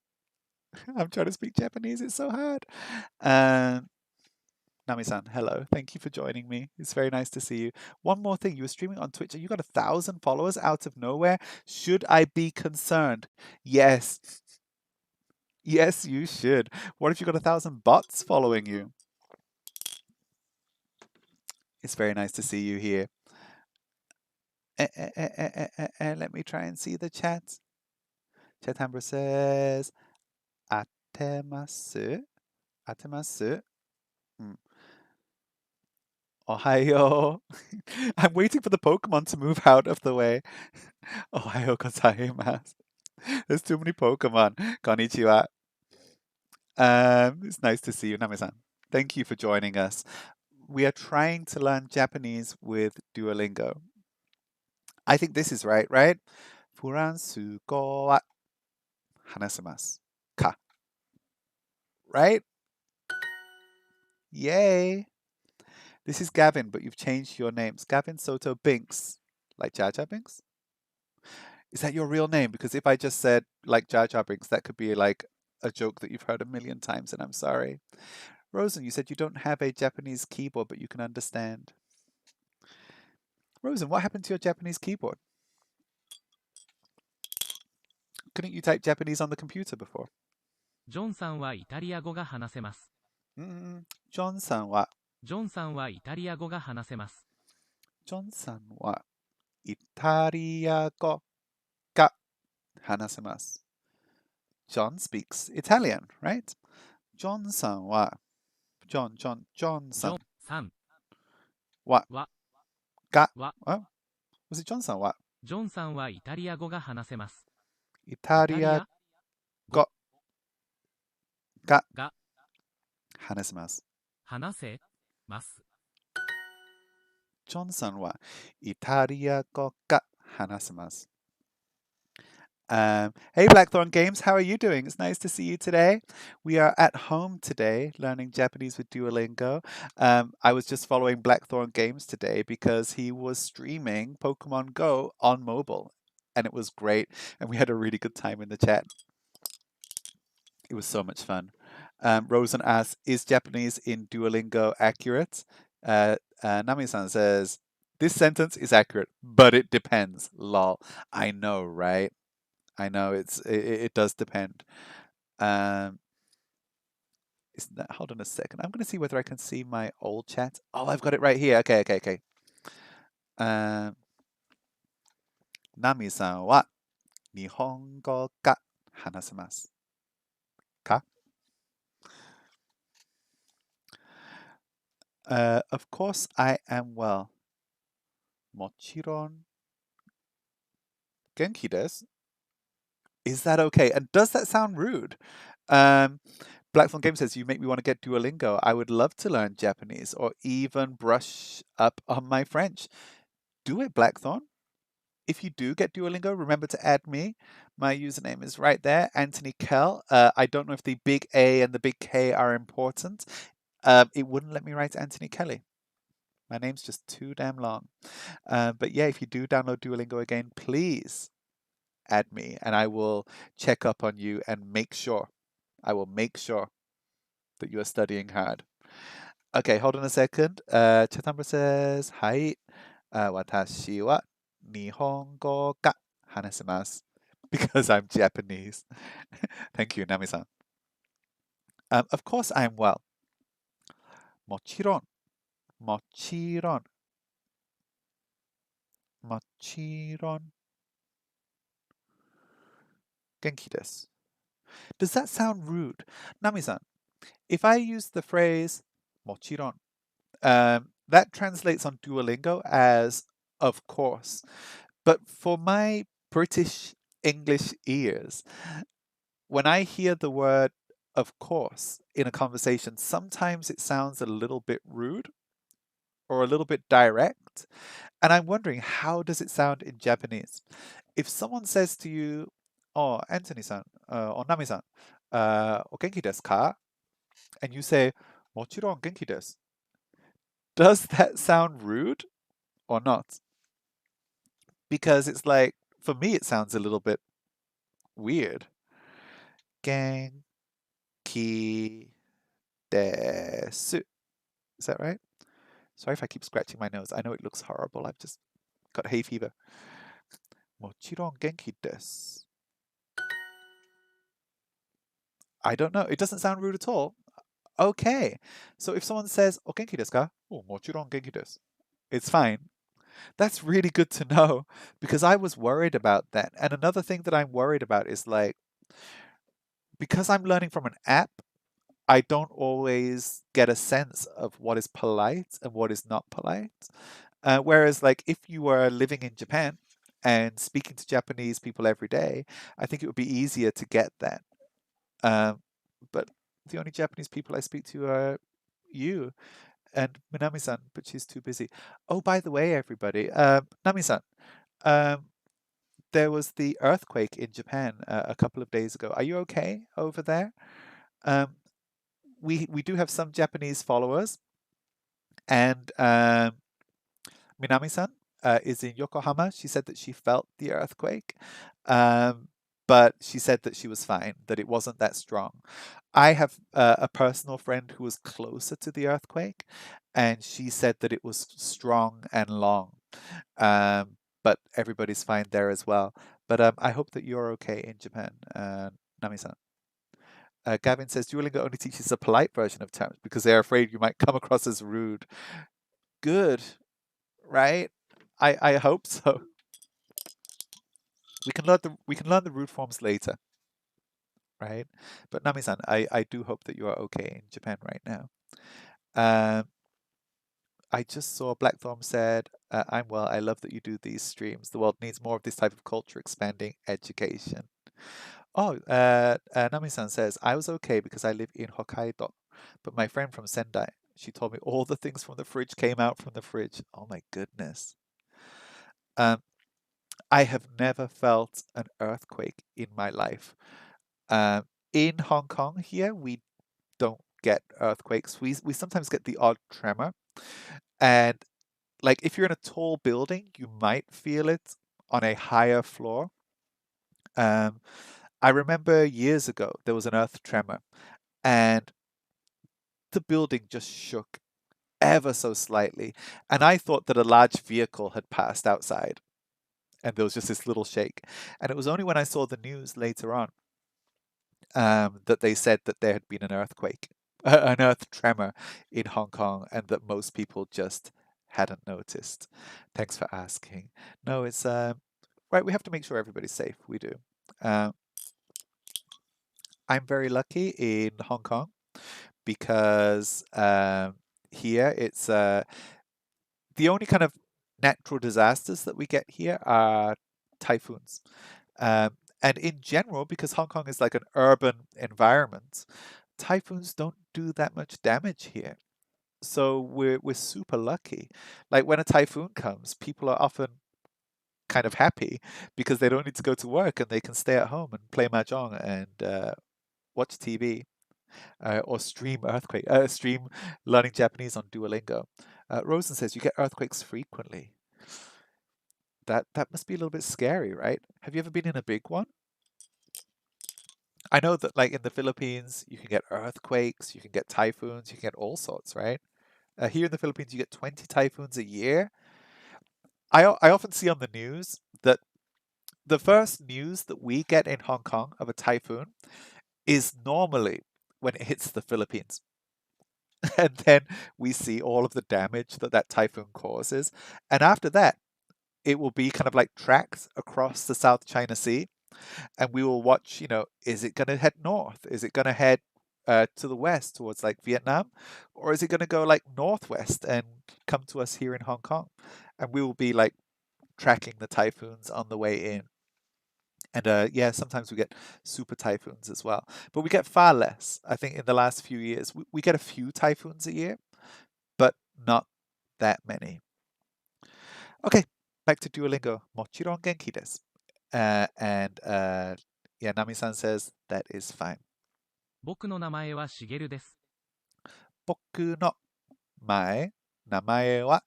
I'm trying to speak Japanese. It's so hard. Nami-san, hello. Thank you for joining me. It's very nice to see you. One more thing. You were streaming on Twitch and you got 1,000 followers out of nowhere. Should I be concerned? Yes. Yes, you should. What if you got 1,000 bots following you? It's very nice to see you here. Let me try and see the chat. Chat Amber says, 当てます?当てます?Ohayo. I'm waiting for the Pokemon to move out of the way. Ohayo gozaimasu. There's too many Pokemon. Konnichiwa. It's nice to see you, Nami-san. Thank you for joining us. We are trying to learn Japanese with Duolingo. I think this is right? フランス語は話せますか? Right? Yay! This is Gavin, but you've changed your names. Gavin Soto Binks. Like Jar Jar Binks? Is that your real name? Because if I just said like Jar Jar Binks, that could be like a joke that you've heard a million times, and I'm sorry. Rosen, you said you don't have a Japanese keyboard, but you can understand. Rosen, what happened to your Japanese keyboard? Couldn't you type Japanese on the computer before?
ジョンさんはイタリア語が話せます。
ジョンさんは
ジョンさんはイタリア語が話せます。
ジョンさんはイタリア語が話せます。John speaks Italian, right? ジョンさんはジョンさん
ジョンさん
は
は
が
は
Was it ジョンさんは
ジョンさんはイタリア語が話せます。
イタリア語が
が
話せます。
話せます。
ジョンさんはイタリア語が話せます。Hey Blackthorn Games, how are you doing? It's nice to see you today. We are at home today learning Japanese with Duolingo. I was just following Blackthorn Games today because he was streaming Pokemon Go on mobile and it was great and we had a really good time in the chat. It was so much fun. Rosen asks, is Japanese in Duolingo accurate? Nami-san says, this sentence is accurate, but it depends. Lol. I know, right? I know it does depend. Hold on a second. I'm going to see whether I can see my old chat. Oh, I've got it right here. Okay. Nami-san wa Nihongo ga hanasemasu ka? Of course I am well. Mochiron genki desu. Is that okay? And does that sound rude? Blackthorn Game says, you make me want to get Duolingo. I would love to learn Japanese or even brush up on my French. Do it, Blackthorn. If you do get Duolingo, remember to add me. My username is right there, AnthonyKel. I don't know if the big A and the big K are important. It wouldn't let me write Anthony Kelly. My name's just too damn long. But yeah, if you do download Duolingo again, please add me and I will check up on you and make sure. I will make sure that you are studying hard. Okay, hold on a second. Chatamba says, はい。私は日本語が話せます。Because I'm Japanese. Thank you, Nami-san. Of course I'm well. もちろん。もちろん。もちろん。元気です。Does that sound rude? Nami-san, if I use the phrase もちろん, that translates on Duolingo as of course. But for my British English ears, when I hear the word of course, in a conversation, sometimes it sounds a little bit rude or a little bit direct. And I'm wondering, how does it sound in Japanese? If someone says to you, "Oh, Anthony-san, or Nami-san, o genki desu ka?" And you say, "Mochiron genki desu." Does that sound rude or not? Because it's like, for me, it sounds a little bit weird. Genki desu. Is that right? Sorry if I keep scratching my nose. I know it looks horrible. I've just got hay fever. Mochiron genki desu. I don't know. It doesn't sound rude at all. Okay. So if someone says, "O genki desu ka?" Oh, mochiron genki desu. It's fine. That's really good to know because I was worried about that. And another thing that I'm worried about is like, because I'm learning from an app, I don't always get a sense of what is polite and what is not polite. Whereas, like, if you were living in Japan and speaking to Japanese people every day, I think it would be easier to get that. But the only Japanese people I speak to are you and Minami-san, but she's too busy. Oh, by the way, everybody, Nami-san, um, there was the earthquake in Japan a couple of days ago. Are you okay over there? Um, we do have some Japanese followers, and Minami-san is in Yokohama. She said that she felt the earthquake, um, but she said that she was fine, that it wasn't that strong. I have a personal friend who was closer to the earthquake, and she said that it was strong and long. But everybody's fine there as well. But I hope that you're okay in Japan, Nami-san. Gavin says Duolingo only teaches a polite version of terms because they're afraid you might come across as rude. Good, right? I hope so. We can learn the root forms later, right? But Nami-san, I do hope that you are okay in Japan right now. I just saw Blackthorn said, "I'm well. I love that you do these streams. The world needs more of this type of culture expanding education." Oh, Nami-san says, "I was okay because I live in Hokkaido, but my friend from Sendai, she told me all the things from the fridge came out from the fridge." Oh my goodness. Um, I have never felt an earthquake in my life. In Hong Kong here, we don't get earthquakes. We sometimes get the odd tremor. And like if you're in a tall building, you might feel it on a higher floor. I remember years ago there was an earth tremor and the building just shook ever so slightly. And I thought that a large vehicle had passed outside and there was just this little shake. And it was only when I saw the news later on that they said that there had been an earthquake, an earth tremor in Hong Kong, and that most people just hadn't noticed. Thanks for asking. No, it's right. We have to make sure everybody's safe. We do. Uh, I'm very lucky in Hong Kong because here it's the only kind of natural disasters that we get here are typhoons. And in general, because Hong Kong is like an urban environment, typhoons don't do that much damage here. So we're super lucky. Like when a typhoon comes, people are often kind of happy because they don't need to go to work and they can stay at home and play mahjong and watch TV or stream learning Japanese on Duolingo. Rosen says you get earthquakes frequently. That must be a little bit scary, right? Have you ever been in a big one? I know that like in the Philippines, you can get earthquakes, you can get typhoons, you can get all sorts, right? Here in the Philippines, you get 20 typhoons a year. I often see on the news that the first news that we get in Hong Kong of a typhoon is normally when it hits the Philippines. And then we see all of the damage that that typhoon causes. And after that, it will be kind of like tracks across the South China Sea. And we will watch, is it going to head north? Is it going to head to the west towards like Vietnam? Or is it going to go like northwest and come to us here in Hong Kong? And we will be like tracking the typhoons on the way in. And yeah, sometimes we get super typhoons as well. But we get far less. I think in the last few years, we get a few typhoons a year, but not that many. Okay, back to Duolingo. もちろん元気です. And yeah, Nami-san says that is fine.
僕の名前はしげるです。
僕の名前は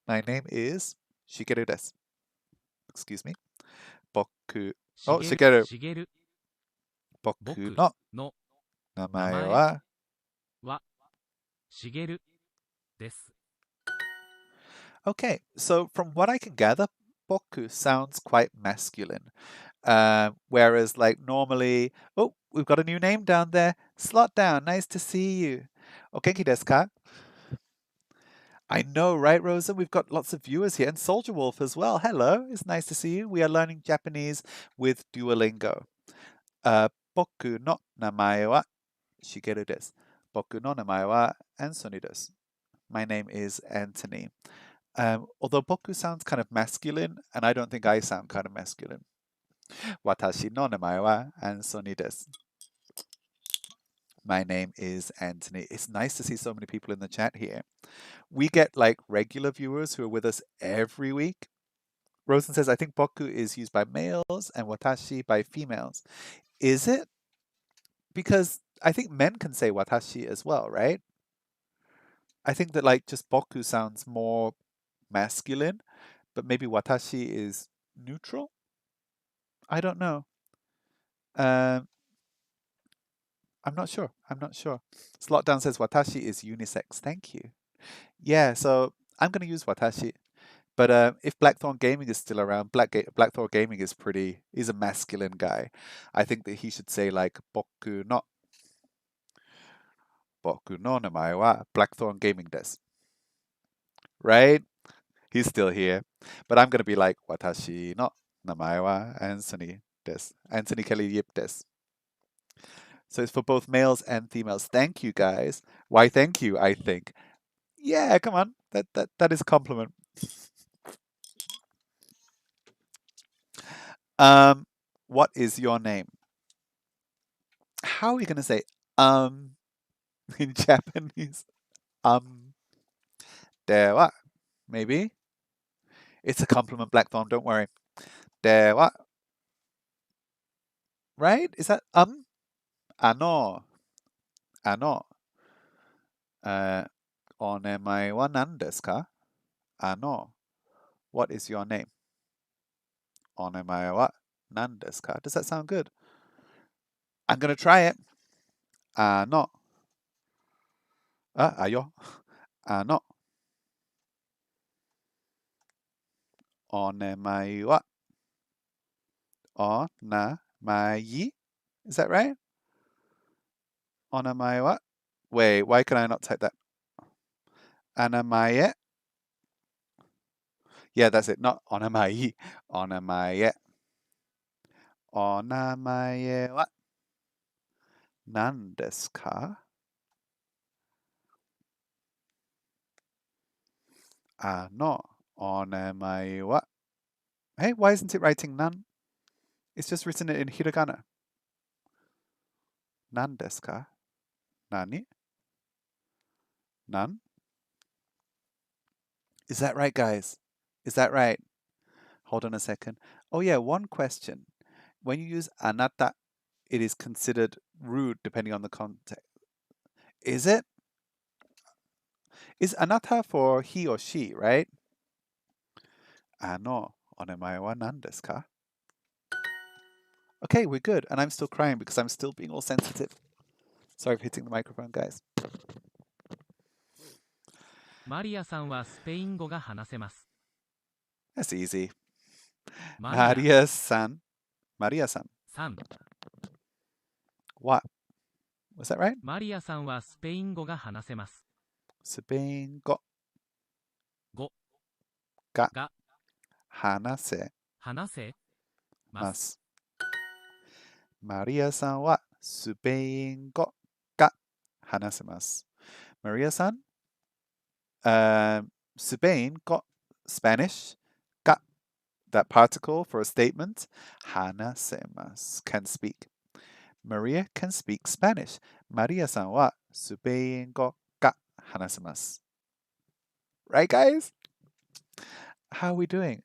My name is Shigeru です. Excuse me. 僕、お、
しげる。
Shigeru.
しげる。
僕
僕
の
の
名前は
はしげるです。
Okay, so from what I can gather, boku sounds quite masculine. Whereas, like, normally, oh, we've got a new name down there. Slot down, nice to see you. O genki desu ka? I know, right, Rosa? We've got lots of viewers here, and Soldier Wolf as well. Hello, it's nice to see you. We are learning Japanese with Duolingo. Boku no namae wa Shigeru desu. Boku no namae wa Anthony desu. My name is Anthony. Although boku sounds kind of masculine, and I don't think I sound kind of masculine. Watashi no namae wa Anthony desu. My name is Anthony. It's nice to see so many people in the chat here. We get like regular viewers who are with us every week. Rosen says, I think boku is used by males and watashi by females. Is it? Because I think men can say watashi as well, right? I think that like just boku sounds more masculine, but maybe watashi is neutral? I don't know. I'm not sure. Slotdown says watashi is unisex. Thank you. Yeah, so I'm going to use watashi. But if Blackthorn Gaming is still around, Blackthorn Gaming is a masculine guy. I think that he should say like boku no namae wa Blackthorn Gaming desu. Right? He's still here. But I'm going to be like watashi no namae wa Anthony desu. AnthonyKel Yip desu. So it's for both males and females. Thank you, guys. Why, thank you, I think. Yeah, come on. That is a compliment. What is your name? How are we going to say in Japanese? Dewa, maybe. It's a compliment, Blackthorn, don't worry. Dewa. Right? Is that ano. Onemae wa nan desu ka? Ano. What is your name? Onemae wa nan desu ka? Does that sound good? I'm going to try it. Ano. Ayo. Ano. Onemae wa. Onamae. Is that right? Onamae wa. Wait, why can I not type that? Anamae. Yeah, that's it. Not onamae. Onamae. Onamae wa nan desu ka? No. Onamae wa. Hey, why isn't it writing nan? It's just written it in hiragana. Nan desu ka? Nani? Nan? Is that right, guys? Is that right? Hold on a second. Oh yeah, one question. When you use anata, it is considered rude depending on the context. Is it? Is anata for he or she, right? Ano, onemae wa nan desu ka? Okay, we're good. And I'm still crying because I'm still being all sensitive. Sorry for hitting the microphone, guys.
マリアさんはスペイン語が話せます。
That's easy.
マリ
Maria-san.
さん
What? Was that right?
マリアさんはスペイン語が話せます。
Spain go
語
が
が
話せ
話せま。
ますす。マリアさんはスペイン語が話せます。Maria san, Spain 語 Spanish が that particle for a statement, hanasemasu, can speak. Maria can speak Spanish. Maria さんはスペイン語が話せます。Right, guys? How are we doing?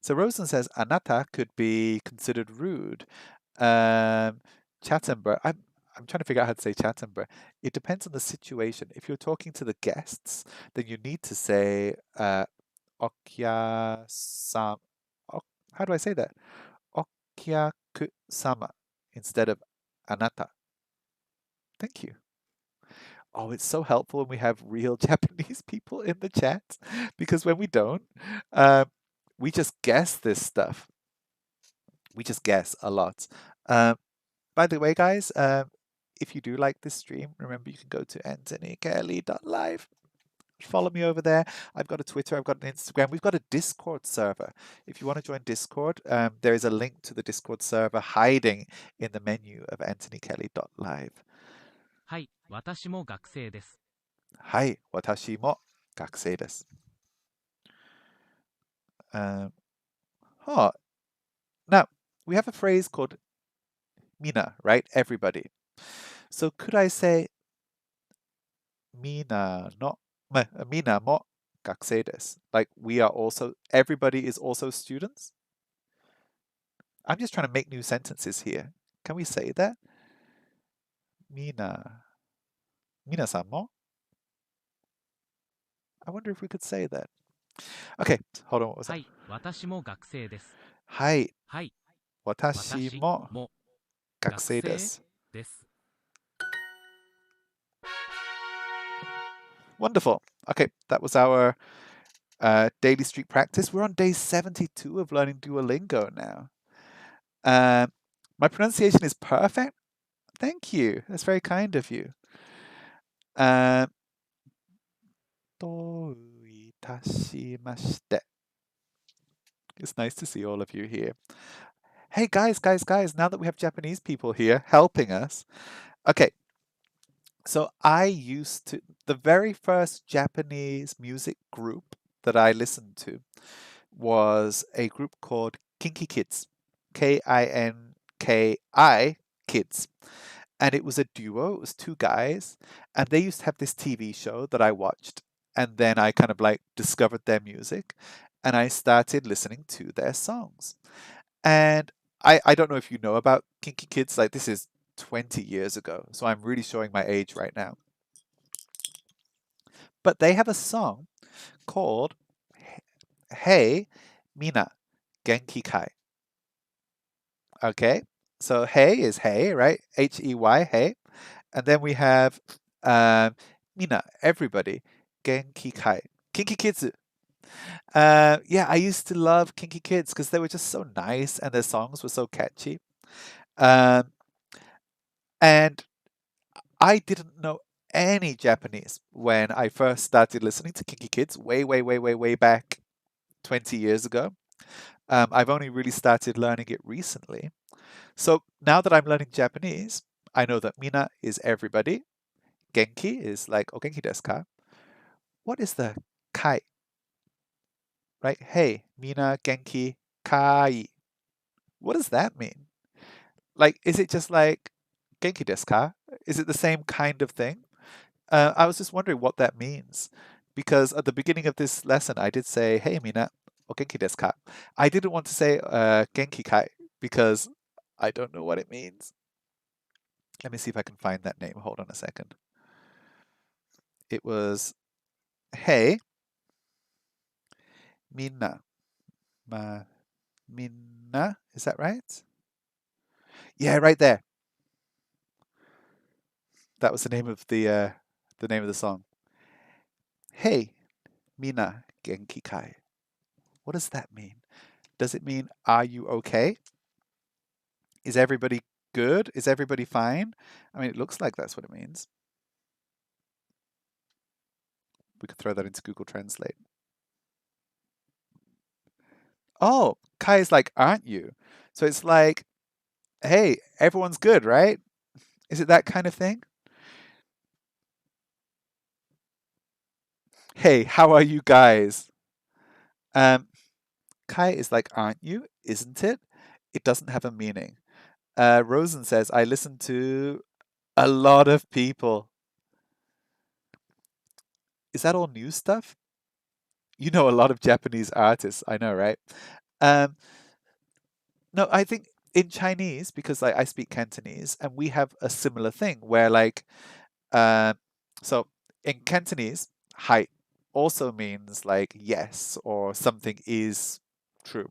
So Rosen says, Anata could be considered rude. Chattenburg, I'm trying to figure out how to say Chattenburg. It depends on the situation. If you're talking to the guests, then you need to say Okya-sama. How do I say that? Okyaku-sama instead of Anata. Thank you. Oh, it's so helpful when we have real Japanese people in the chat because when we don't, we just guess this stuff. We just guess a lot. By the way, guys, if you do like this stream, remember you can go to AnthonyKel.live. Follow me over there. I've got a Twitter, I've got an Instagram, we've got a Discord server. If you want to join Discord, there is a link to the Discord server hiding in the menu of AnthonyKel.live.
はい、私も学生です。
はい、私も学生です。Now, we have a phrase called mina, right? Everybody. So could I say mina mo gakusei desu? Like we are also, everybody is also students? I'm just trying to make new sentences here. Can we say that? Minasan mo? I wonder if we could say that. Okay, hold on, what was that?
はい、私も学生です。
はい、
はい、
私も
も
学生で
学生
す。
です。
Wonderful. Okay, that was our daily street practice. We're on day 72 of learning Duolingo now. My pronunciation is perfect. Thank you. That's very kind of you. どういたしまして. It's nice to see all of you here. Hey, guys, now that we have Japanese people here helping us. Okay. So the very first Japanese music group that I listened to was a group called Kinki Kids. Kinki Kids. And it was a duo, it was two guys, and they used to have this TV show that I watched. And then I kind of like discovered their music and I started listening to their songs. And I don't know if you know about Kinky Kids, like this is 20 years ago, so I'm really showing my age right now. But they have a song called Hey Mina Genki Kai. Okay, so hey is hey, right? Hey, hey. And then we have Mina, everybody, Genki Kai. Kinky Kids. Yeah, I used to love Kinky Kids because they were just so nice and their songs were so catchy. And I didn't know any Japanese when I first started listening to Kinky Kids way back 20 years ago. I've only really started learning it recently. So now that I'm learning Japanese, I know that Mina is everybody. Genki is like, o genki desu ka? What is the kai? Right? Hey, Mina Genki Kai. What does that mean? Like, is it just like Genki desu ka? Is it the same kind of thing? I was just wondering what that means. Because at the beginning of this lesson, I did say, hey, Mina, o genki desu ka? I didn't want to say Genki Kai because I don't know what it means. Let me see if I can find that name. Hold on a second. It was, hey, Mina. Minna, is that right? Yeah, right there. That was the name of the song. Hey, Mina Genki Kai. What does that mean? Does it mean are you okay? Is everybody good? Is everybody fine? I mean, it looks like that's what it means. We could throw that into Google Translate. Oh, Kai is like, aren't you? So it's like, hey, everyone's good, right? Is it that kind of thing? Hey, how are you guys? Kai is like, aren't you? Isn't it? It doesn't have a meaning. Rosen says, I listen to a lot of people. Is that all new stuff? You know a lot of Japanese artists, I know, right? Um, no, I think in Chinese, because like I speak Cantonese, and we have a similar thing where like, uh, so in Cantonese, hai also means like yes or something is true.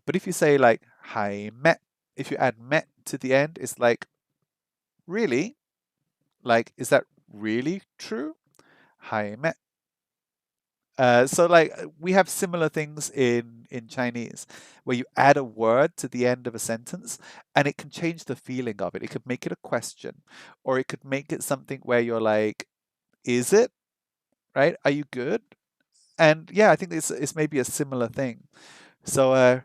But if you say like hai met, if you add met to the end, it's like really, like is that really true? Hai met. So like we have similar things in Chinese where you add a word to the end of a sentence and it can change the feeling of it. It could make it a question or it could make it something where you're like, is it? Right? Are you good? And yeah, I think it's maybe a similar thing. So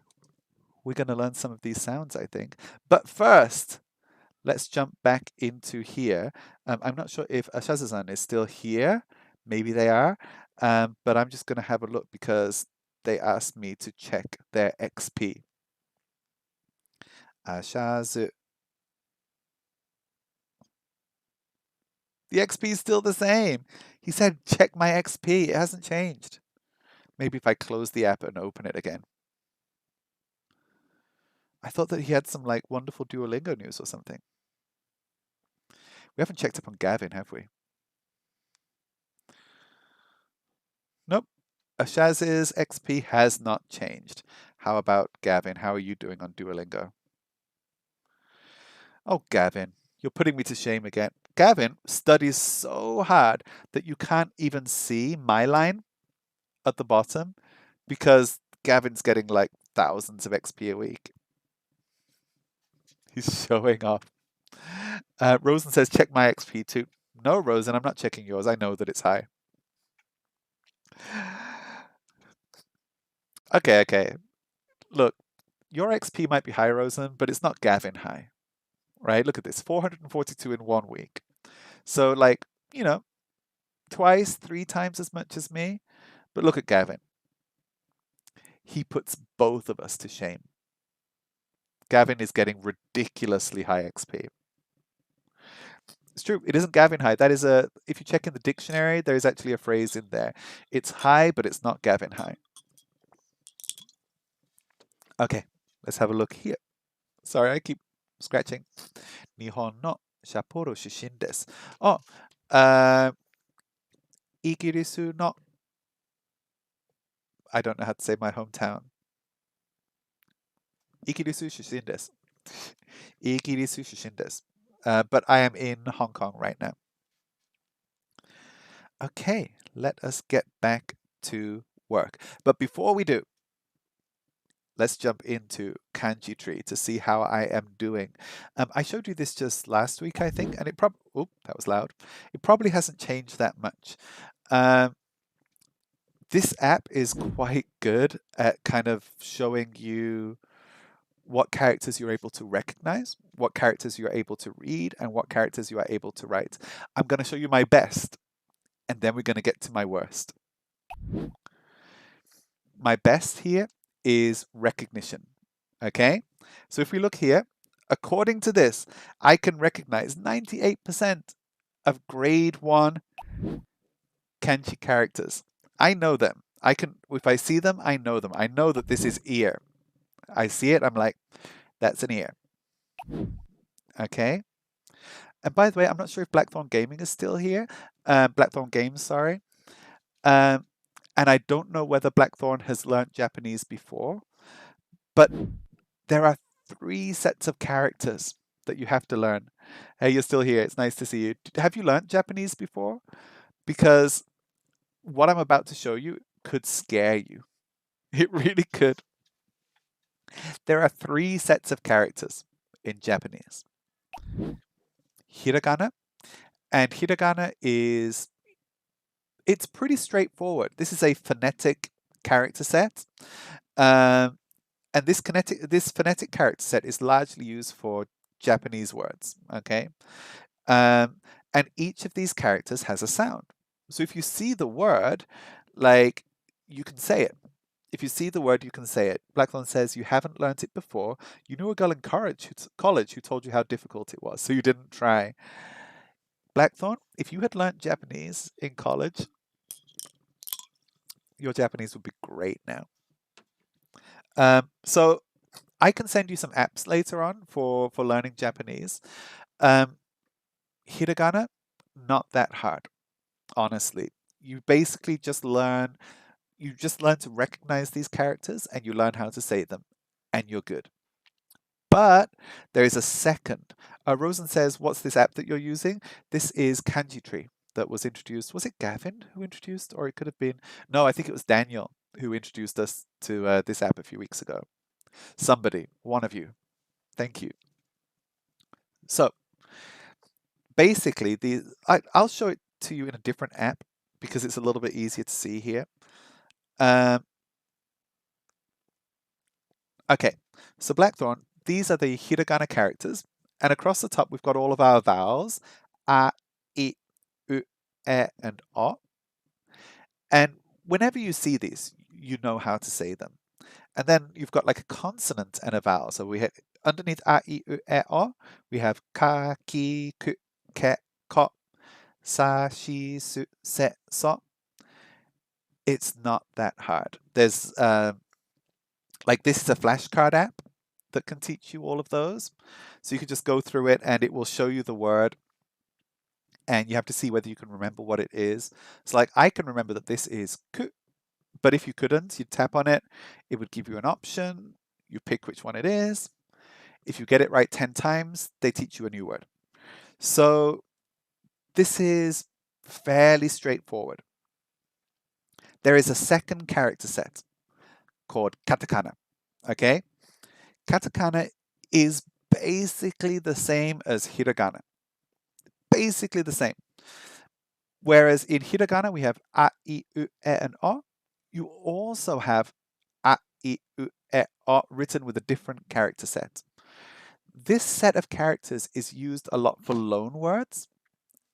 we're going to learn some of these sounds, I think. But first, let's jump back into here. I'm not sure if Ashazazan is still here. Maybe they are. But I'm just going to have a look because they asked me to check their XP. Ashazu. The XP is still the same. He said, check my XP. It hasn't changed. Maybe if I close the app and open it again. I thought that he had some like wonderful Duolingo news or something. We haven't checked up on Gavin, have we? Nope. Ashaz's XP has not changed. How about Gavin? How are you doing on Duolingo? Oh, Gavin, you're putting me to shame again. Gavin studies so hard that you can't even see my line at the bottom because Gavin's getting like thousands of XP a week. He's showing off. Rosen says, check my XP too. No, Rosen, I'm not checking yours. I know that it's high. Okay. Look, your XP might be high, Rosen, but it's not Gavin high, right? Look at this, 442 in 1 week. So like, you know, twice, 3 times as much as me. But look at Gavin. He puts both of us to shame. Gavin is getting ridiculously high XP. It's true, it isn't Gavin high. That is if you check in the dictionary, there is actually a phrase in there. It's high, but it's not Gavin high. Okay, let's have a look here. Sorry, I keep scratching. Nihon no Sapporo shushin desu. Oh, Igirisu no. I don't know how to say my hometown. Igirisu shushin desu. Igirisu shushin desu. But I am in Hong Kong right now. Okay, let us get back to work. But before we do, let's jump into Kanji Tree to see how I am doing. I showed you this just last week, I think, and it probably, oh, that was loud. It probably hasn't changed that much. This app is quite good at kind of showing you what characters you're able to recognize, what characters you're able to read, and what characters you are able to write. I'm going to show you my best, and then we're going to get to my worst. My best here is recognition, okay? So if we look here, according to this, I can recognize 98% of grade 1 kanji characters. I know them. If I see them, I know them. I know that this is ear. I see it, I'm like, that's an ear. Okay. And by the way, I'm not sure if Blackthorn Gaming is still here. Blackthorn Games, sorry. And I don't know whether Blackthorn has learnt Japanese before, but there are 3 sets of characters that you have to learn. Hey, you're still here. It's nice to see you. Have you learnt Japanese before? Because what I'm about to show you could scare you. It really could. There are 3 sets of characters in Japanese. Hiragana, and hiragana it's pretty straightforward. This is a phonetic character set. And this phonetic character set is largely used for Japanese words, okay? And each of these characters has a sound. So if you see the word, like, you can say it. if you see the word, you can say it. Blackthorn says you haven't learnt it before. You knew a girl in college who told you how difficult it was, so you didn't try. Blackthorn, if you had learnt Japanese in college, your Japanese would be great now. So I can send you some apps later on for learning Japanese. Hiragana, not that hard, honestly. You basically just learn to recognize these characters and you learn how to say them, and you're good. But there is a second. Rosen says, what's this app that you're using? This is Kanji Tree that was introduced. Was it Gavin who introduced, or it could have been? No, I think it was Daniel who introduced us to this app a few weeks ago. Somebody, one of you. Thank you. So basically, I'll show it to you in a different app because it's a little bit easier to see here. Okay, so Blackthorn, these are the hiragana characters, and across the top we've got all of our vowels, a, I, U, E, and O. And whenever you see these, you know how to say them. And then you've got like a consonant and a vowel. So we have underneath a, I, U, E, O, we have ka, ki, ku, ke, ko, sa, shi, su, se, so. It's not that hard. There's like this is a flashcard app that can teach you all of those. So you can just go through it and it will show you the word and you have to see whether you can remember what it is. So like I can remember that this is ku, but if you couldn't, you'd tap on it, it would give you an option, you pick which one it is. If you get it right 10 times, they teach you a new word. So this is fairly straightforward. There is a second character set called katakana, okay? Katakana is basically the same as hiragana. Basically the same. Whereas in hiragana we have a, I, U, E, and O. You also have a, I, U, E, O written with a different character set. This set of characters is used a lot for loan words.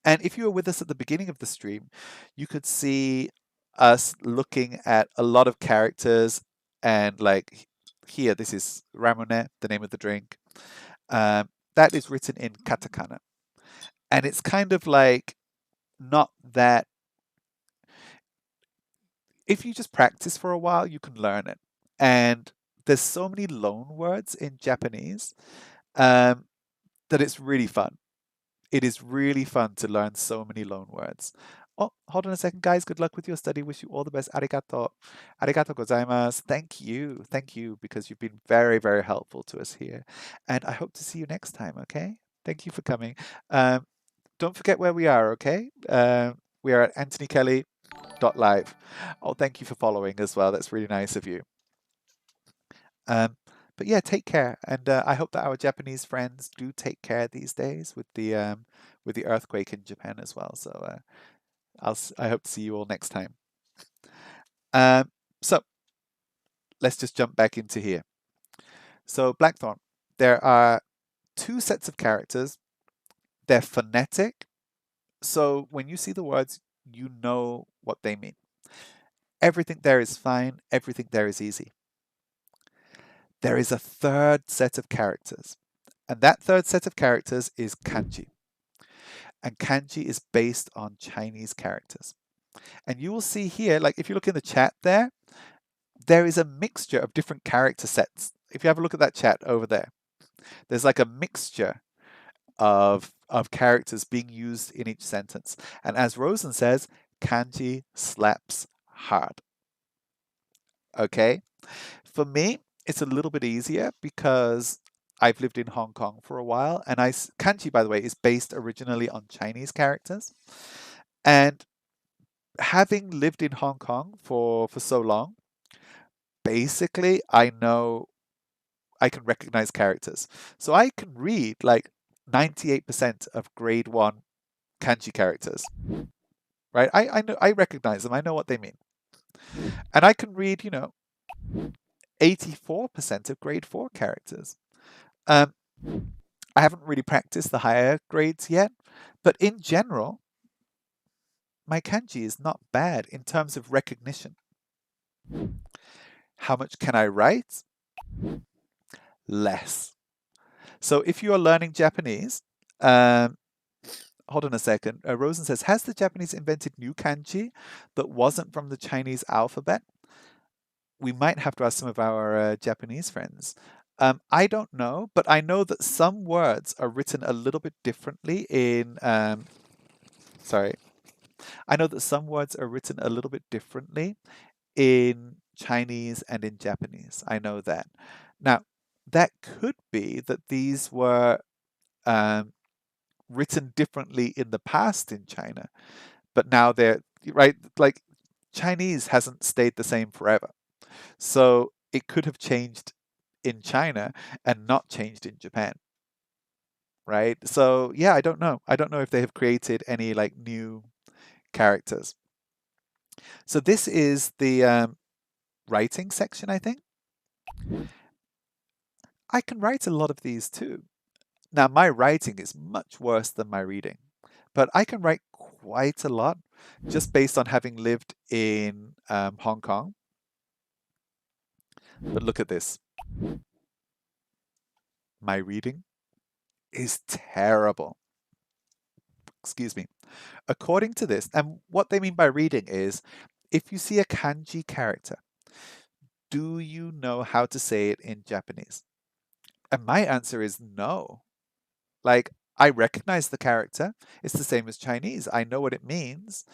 And if you were with us at the beginning of the stream, you could see us looking at a lot of characters and like here, this is ramune, the name of the drink. That is written in katakana. And it's kind of like not that. If you just practice for a while, you can learn it. And there's so many loan words in Japanese that it's really fun. It is really fun to learn so many loan words. Oh, hold on a second, guys. Good luck with your study. Wish you all the best. Arigato. Arigato gozaimasu. Thank you. Thank you, because you've been very, very helpful to us here. And I hope to see you next time, okay? Thank you for coming. Don't forget where we are, okay? We are at AnthonyKel.live. Oh, thank you for following as well. That's really nice of you. But yeah, take care, and I hope that our Japanese friends do take care these days with the earthquake in Japan as well. So I hope to see you all next time. So let's just jump back into here. So Blackthorn, there are two sets of characters. They're phonetic, so when you see the words, you know what they mean. Everything there is fine. Everything there is easy. There is a third set of characters, and that third set of characters is kanji. And kanji is based on Chinese characters. And you will see here, like if you look in the chat there is a mixture of different character sets. If you have a look at that chat over there, there's like a mixture of characters being used in each sentence. And as Rosen says, kanji slaps hard. Okay? For me, it's a little bit easier because I've lived in Hong Kong for a while, and kanji, by the way, is based originally on Chinese characters. And having lived in Hong Kong for so long, basically I know I can recognize characters. So I can read like 98% of grade 1 kanji characters. Right? I recognize them. I know what they mean. And I can read, 84% of grade 4 characters. I haven't really practiced the higher grades yet, but in general, my kanji is not bad in terms of recognition. How much can I write? Less. So if you are learning Japanese, hold on a second. Rosen says, has the Japanese invented new kanji that wasn't from the Chinese alphabet? We might have to ask some of our Japanese friends. I don't know, but I know that some words are written a little bit differently in, sorry. I know that some words are written a little bit differently in Chinese and in Japanese. I know that. Now, that could be that these were written differently in the past in China, but now they're, right, like Chinese hasn't stayed the same forever. So it could have changed in China and not changed in Japan, right? So yeah, I don't know. I don't know if they have created any like new characters. So this is the writing section, I think. I can write a lot of these too. Now, my writing is much worse than my reading, but I can write quite a lot just based on having lived in Hong Kong. But look at this. My reading is terrible. Excuse me. According to this, and what they mean by reading is, if you see a kanji character, do you know how to say it in Japanese? And my answer is no. Like, I recognize the character. It's the same as Chinese. I know what it means,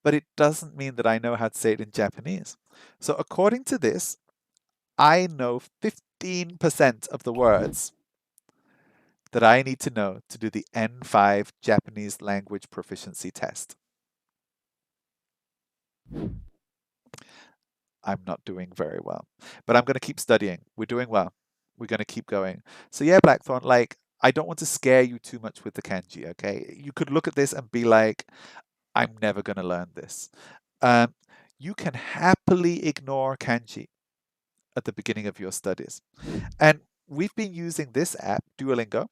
but it doesn't mean that I know how to say it in Japanese. So according to this, I know 15% of the words that I need to know to do the N5 Japanese language proficiency test. I'm not doing very well, but I'm going to keep studying. We're doing well. We're going to keep going. So yeah, Blackthorn, like, I don't want to scare you too much with the kanji, okay? You could look at this and be like, I'm never going to learn this. You can happily ignore kanji at the beginning of your studies. And we've been using this app, Duolingo.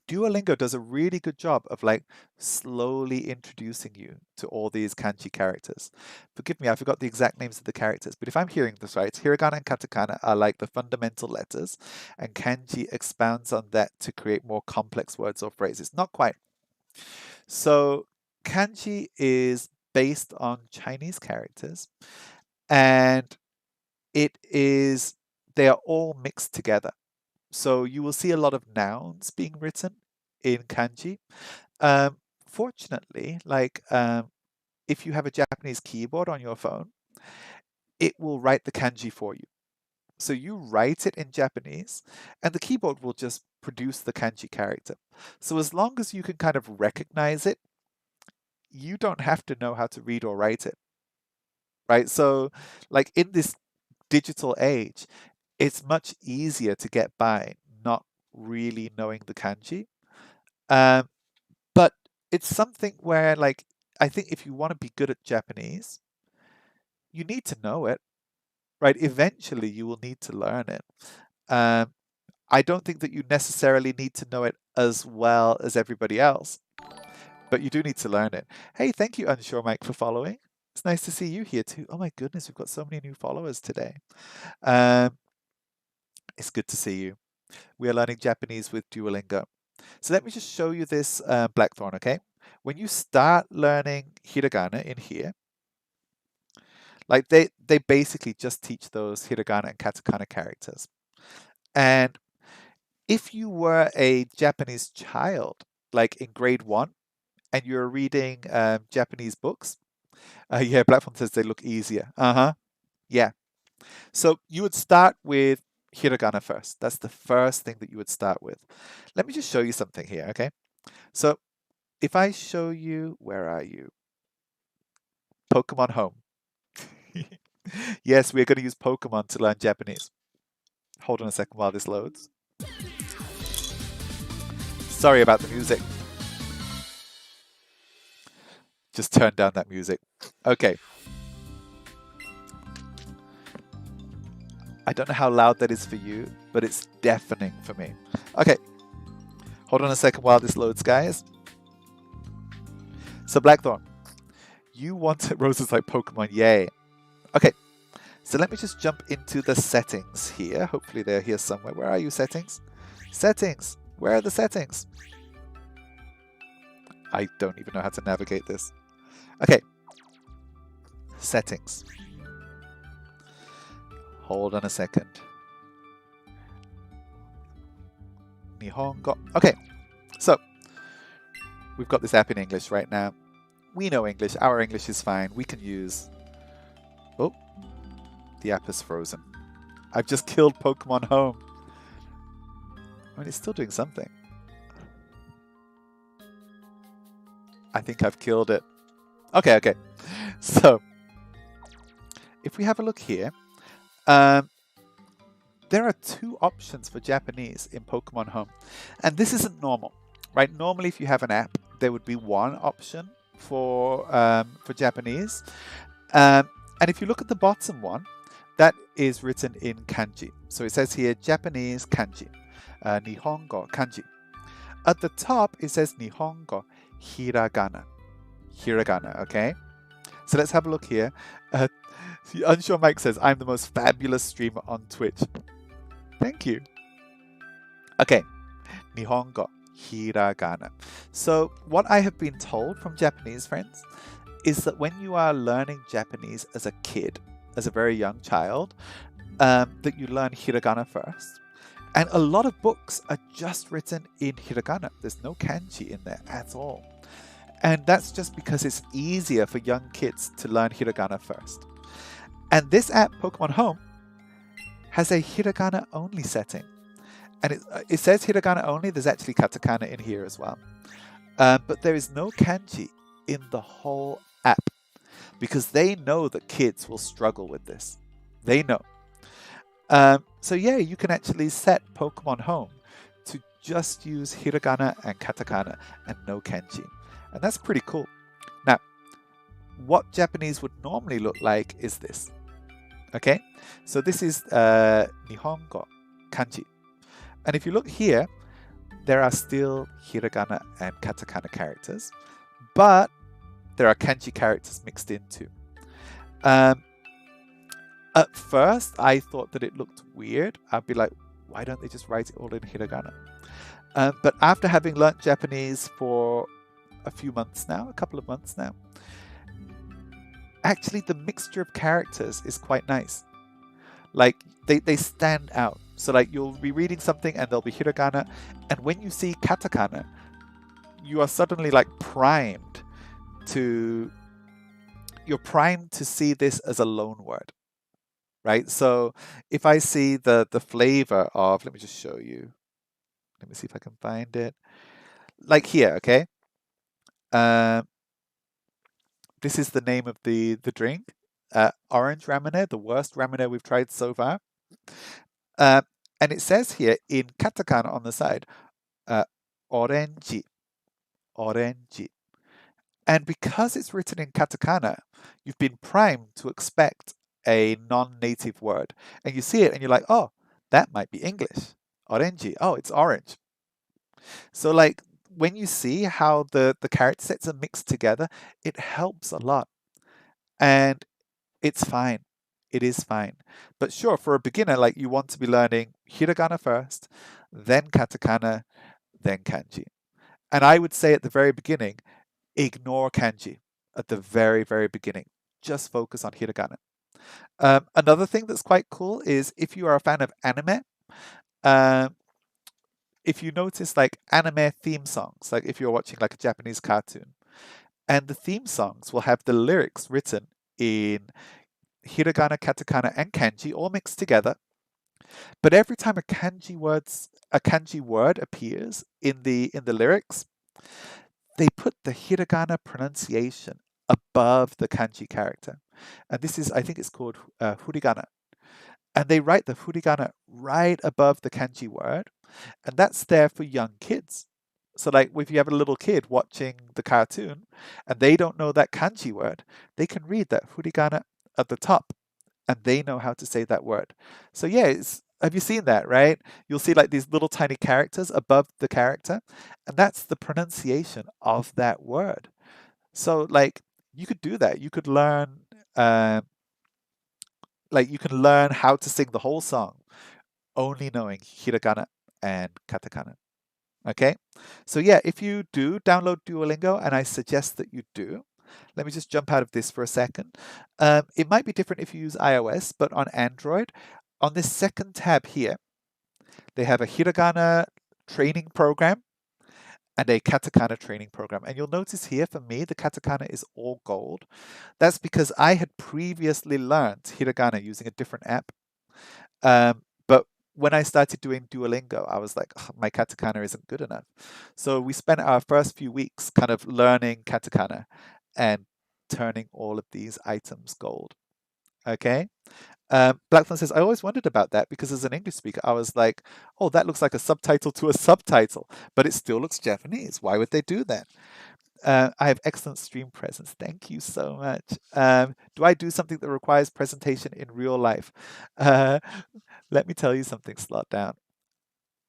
Duolingo does a really good job of like slowly introducing you to all these kanji characters. Forgive me, I forgot the exact names of the characters, but if I'm hearing this right, hiragana and katakana are like the fundamental letters, and kanji expounds on that to create more complex words or phrases. Not quite. So kanji is based on Chinese characters, and they are all mixed together. So you will see a lot of nouns being written in kanji. Fortunately, like if you have a Japanese keyboard on your phone, it will write the kanji for you. So you write it in Japanese, and the keyboard will just produce the kanji character. So as long as you can kind of recognize it, you don't have to know how to read or write it, right? So like in this digital age, it's much easier to get by not really knowing the kanji. But it's something where, like, I think if you want to be good at Japanese, you need to know it, right? Eventually, you will need to learn it. I don't think that you necessarily need to know it as well as everybody else, but you do need to learn it. Hey, thank you, Unsure Mike, for following. It's nice to see you here too. Oh my goodness, we've got so many new followers today. It's good to see you. We are learning Japanese with Duolingo. So let me just show you this Blackthorn, okay? When you start learning hiragana in here, like they basically just teach those hiragana and katakana characters. And if you were a Japanese child, like in grade 1, and you're reading Japanese books, yeah, Blackthorn says they look easier. Yeah. So you would start with hiragana first. That's the first thing that you would start with. Let me just show you something here, okay? So if I show you, where are you? Pokemon Home. Yes, we're going to use Pokemon to learn Japanese. Hold on a second while this loads. Sorry about the music. Just turn down that music. Okay. I don't know how loud that is for you, but it's deafening for me. Okay. Hold on a second while this loads, guys. So Blackthorn, you want Roses like Pokemon, yay. Okay. So let me just jump into the settings here. Hopefully they're here somewhere. Where are you, settings? Settings. Where are the settings? I don't even know how to navigate this. Okay. Settings. Hold on a second. Nihongo. Okay. So we've got this app in English right now. We know English. Our English is fine. We can use... Oh, the app is frozen. I've just killed Pokemon Home. I mean, it's still doing something. I think I've killed it. Okay. So, if we have a look here, there are two options for Japanese in Pokemon Home. And this isn't normal, right? Normally, if you have an app, there would be one option for Japanese. And if you look at the bottom one, that is written in kanji. So it says here, Japanese kanji, Nihongo kanji. At the top, it says Nihongo Hiragana. Hiragana, okay? So let's have a look here. Unsure Mike says, I'm the most fabulous streamer on Twitch. Thank you. Okay, Nihongo Hiragana. So what I have been told from Japanese friends is that when you are learning Japanese as a kid, as a very young child, that you learn hiragana first. And a lot of books are just written in hiragana. There's no kanji in there at all. And that's just because it's easier for young kids to learn hiragana first. And this app, Pokemon Home, has a hiragana only setting. And it says hiragana only. There's actually katakana in here as well. But there is no kanji in the whole app because they know that kids will struggle with this. They know. So yeah, you can actually set Pokemon Home to just use hiragana and katakana and no kanji. And that's pretty cool. Now, what Japanese would normally look like is this. Okay, so this is Nihongo kanji. And if you look here, there are still hiragana and katakana characters, but there are kanji characters mixed in too. At first, I thought that it looked weird. I'd be like, why don't they just write it all in hiragana? But after having learnt Japanese for a few months now, a couple of months now, actually the mixture of characters is quite nice. Like, they stand out. So like, you'll be reading something and there'll be hiragana, and when you see katakana, you are suddenly like primed to see this as a loan word, right? So if I see the flavor of, let me just show you. Let me see if I can find it. Like here, okay? This is the name of the drink. Orange ramune, the worst ramune we've tried so far. And it says here in katakana on the side, orange. And because it's written in katakana, you've been primed to expect a non-native word. And you see it and you're like, oh, that might be English. Orange. Oh, it's orange. So like, when you see how the character sets are mixed together, it helps a lot. And it's fine. It is fine. But sure, for a beginner, like, you want to be learning hiragana first, then katakana, then kanji. And I would say at the very beginning, ignore kanji at the very, very beginning. Just focus on hiragana. Another thing that's quite cool is if you are a fan of anime, if you notice like anime theme songs, like if you're watching like a Japanese cartoon, and the theme songs will have the lyrics written in hiragana, katakana, and kanji all mixed together. But every time a kanji word appears in the lyrics, they put the hiragana pronunciation above the kanji character. And this is, I think it's called furigana. And they write the furigana right above the kanji word. And that's there for young kids. So like, if you have a little kid watching the cartoon and they don't know that kanji word, they can read that furigana at the top and they know how to say that word. So yeah, have you seen that, right? You'll see like these little tiny characters above the character, and that's the pronunciation of that word. So like, you could do that. You could learn Like you can learn how to sing the whole song only knowing hiragana and katakana. Okay, so yeah, if you do download Duolingo, and I suggest that you do, let me just jump out of this for a second. It might be different if you use iOS, but on Android, on this second tab here, they have a hiragana training program and a katakana training program. And you'll notice here for me, the katakana is all gold. That's because I had previously learned hiragana using a different app. But when I started doing Duolingo, I was like, "Ugh, my katakana isn't good enough." So we spent our first few weeks kind of learning katakana and turning all of these items gold. Okay. Blackthorn says, I always wondered about that because as an English speaker, I was like, oh, that looks like a subtitle to a subtitle, but it still looks Japanese. Why would they do that? I have excellent stream presence. Thank you so much. Do I do something that requires presentation in real life? Let me tell you something, Slot Down.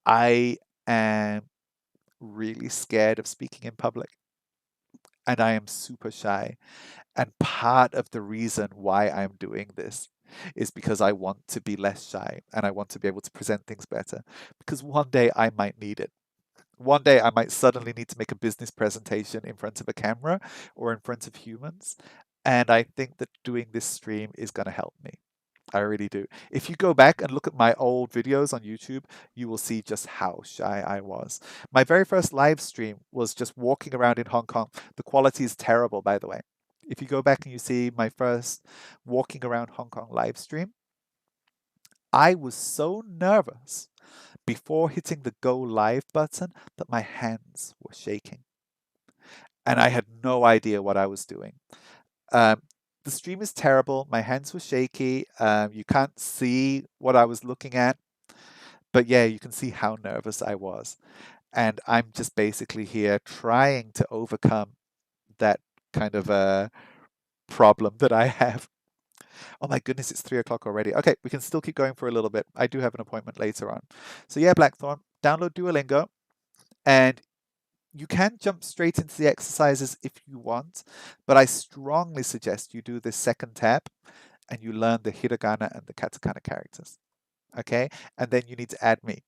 I am really scared of speaking in public, and I am super shy. And part of the reason why I'm doing this is because I want to be less shy and I want to be able to present things better. Because one day I might need it. One day I might suddenly need to make a business presentation in front of a camera or in front of humans. And I think that doing this stream is going to help me. I really do. If you go back and look at my old videos on YouTube, you will see just how shy I was. My very first live stream was just walking around in Hong Kong. The quality is terrible, by the way. If you go back and you see my first walking around Hong Kong live stream, I was so nervous before hitting the go live button that my hands were shaking. And I had no idea what I was doing. The stream is terrible. My hands were shaky. You can't see what I was looking at. But yeah, you can see how nervous I was. And I'm just basically here trying to overcome that kind of a problem that I have. Oh my goodness, it's 3 o'clock already. Okay, we can still keep going for a little bit. I do have an appointment later on. So yeah, Blackthorn, download Duolingo, and you can jump straight into the exercises if you want, but I strongly suggest you do this second tab and you learn the hiragana and the katakana characters. Okay, and then you need to add me,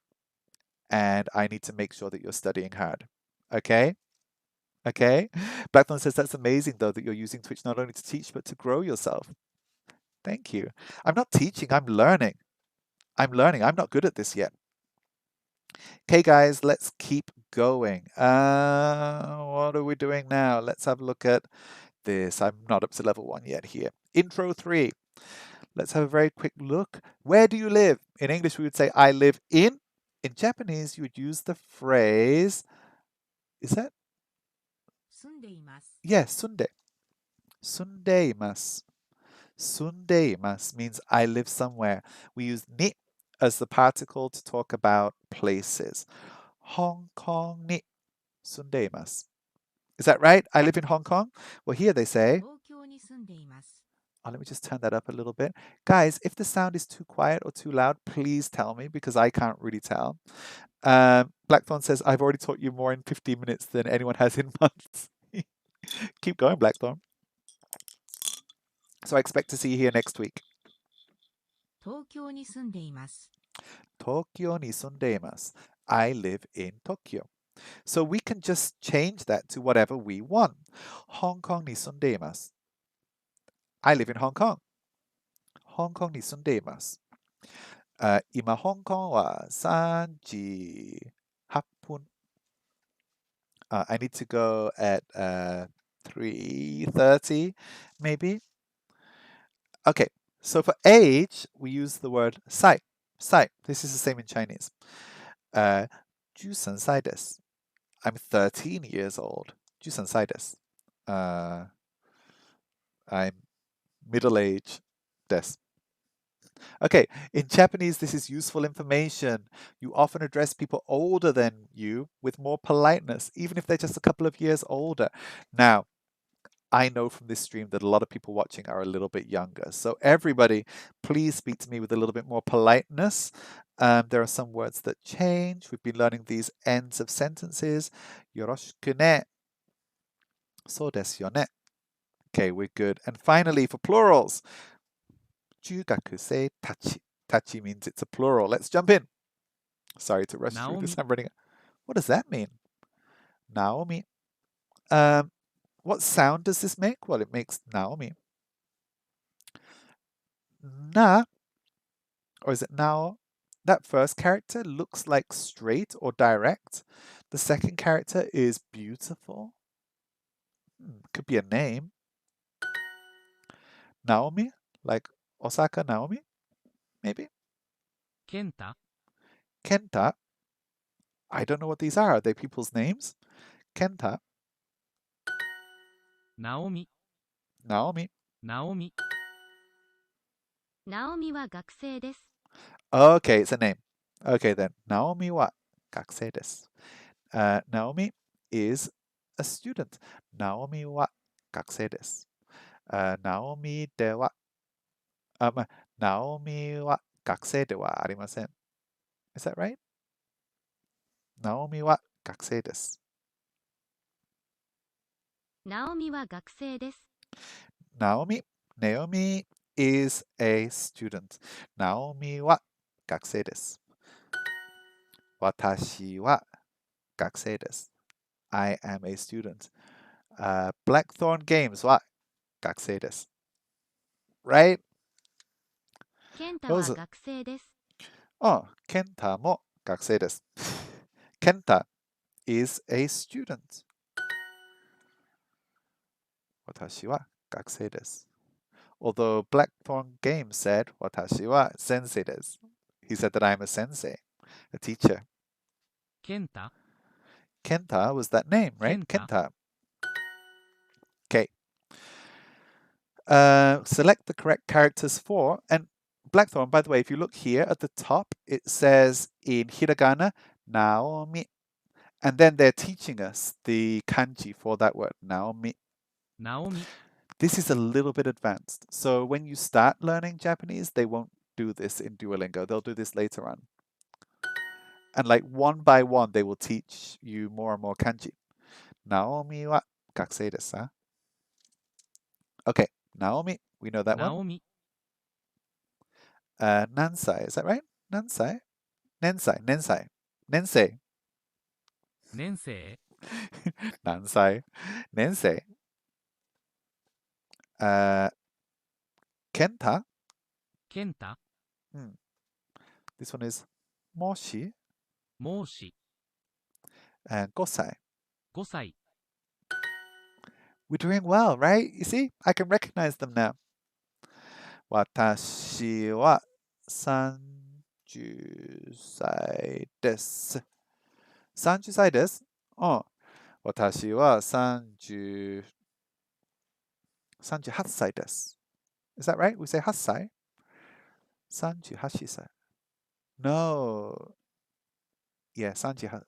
and I need to make sure that you're studying hard. Okay. Okay. Blackthorn says that's amazing though that you're using Twitch not only to teach but to grow yourself. Thank you. I'm not teaching, I'm learning. I'm learning. I'm not good at this yet. Okay, guys, let's keep going. What are we doing now? Let's have a look at this. I'm not up to level 1 yet here. Intro 3. Let's have a very quick look. Where do you live? In English, we would say, I live in. In Japanese, you would use the phrase, is that?
住んでいます。
Yeah, sunde. Sundeimasu. Sundeimasu means I live somewhere. We use ni as the particle to talk about places. Hong Kong ni sundeimasu. Is that right? I live in Hong Kong? Well, here they say,
東京に住んでいます。
oh, let me just turn that up a little bit. Guys, if the sound is too quiet or too loud, please tell me because I can't really tell. Blackthorn says, I've already taught you more in 15 minutes than anyone has in months. Keep going, Blackthorn. So I expect to see you here next week.
東京に住んでいます。
Tokyo ni sundeimasu. I live in Tokyo. So we can just change that to whatever we want. Hong Kong ni sundeimasu. I live in Hong Kong. Hong Kong ni sundeimasu. 今、香港は3時8分. I need to go at 3:30, maybe. Okay, so for age, we use the word 歳. 歳. This is the same in Chinese. 13歳です. I'm 13 years old. 13歳です. I'm middle age です. Okay, in Japanese, this is useful information. You often address people older than you with more politeness, even if they're just a couple of years older. Now, I know from this stream that a lot of people watching are a little bit younger. So everybody, please speak to me with a little bit more politeness. There are some words that change. We've been learning these ends of sentences. Yoroshiku ne. So desu yo ne. Okay, we're good. And finally, for plurals, 中学生たち. Tachi means it's a plural. Let's jump in. Sorry to rush through this.
Naomi.
I'm running. What does that mean? Naomi. What sound does this make? Well, it makes Naomi. Na, or is it Nao? That first character looks like straight or direct. The second character is beautiful. Could be a name. Naomi, like Osaka Naomi, maybe.
Kenta.
Kenta. I don't know what these are. Are they people's names? Kenta.
Naomi.
Naomi.
Naomi.
ナオミは学生です。
Okay, it's a name. Okay then. Naomi wa gakusei desu. Naomi is a student. Naomi wa gakusei desu. Naomi de wa. Naomi wa gakusei de wa arimasen. Is that right? Naomi wa gakusei desu.
ナオミは学生です。
Naomi is a student. Naomi wa gakusei desu. Watashi wa gakusei desu. I am a student. Blackthorn Games wa gakusei desu. Right?
ケンタは学生です。
Oh, Kenta mo gakusei desu. Kenta is a student. Watashi wa gakusei desu. Although Blackthorn Games said, Watashi wa sensei desu. He said that I'm a sensei, a teacher.
Kenta.
Kenta was that name, right?
Kenta.
Okay. Select the correct characters for, and Blackthorn, by the way, if you look here at the top, it says in hiragana, Naomi. And then they're teaching us the kanji for that word, Naomi.
Naomi.
This is a little bit advanced. So when you start learning Japanese, they won't do this in Duolingo. They'll do this later on. And like one by one, they will teach you more and more kanji. Naomi wa gakusei desu. Huh? Okay, Naomi, we know that one.
Naomi.
Nansai, is that right? Nansai? Nensai. Nensei.
Nensei.
Nansai. Nensei. Kenta.
Kenta.
This one is Moshi.
Moshi.
And Gosai.
5歳.
We're doing well, right? You see, I can recognize them now. Watashi wa 30歳です. 30歳です? Oh, 私は38歳です. Is that right? We say 8歳? 38歳. No. Yeah, 38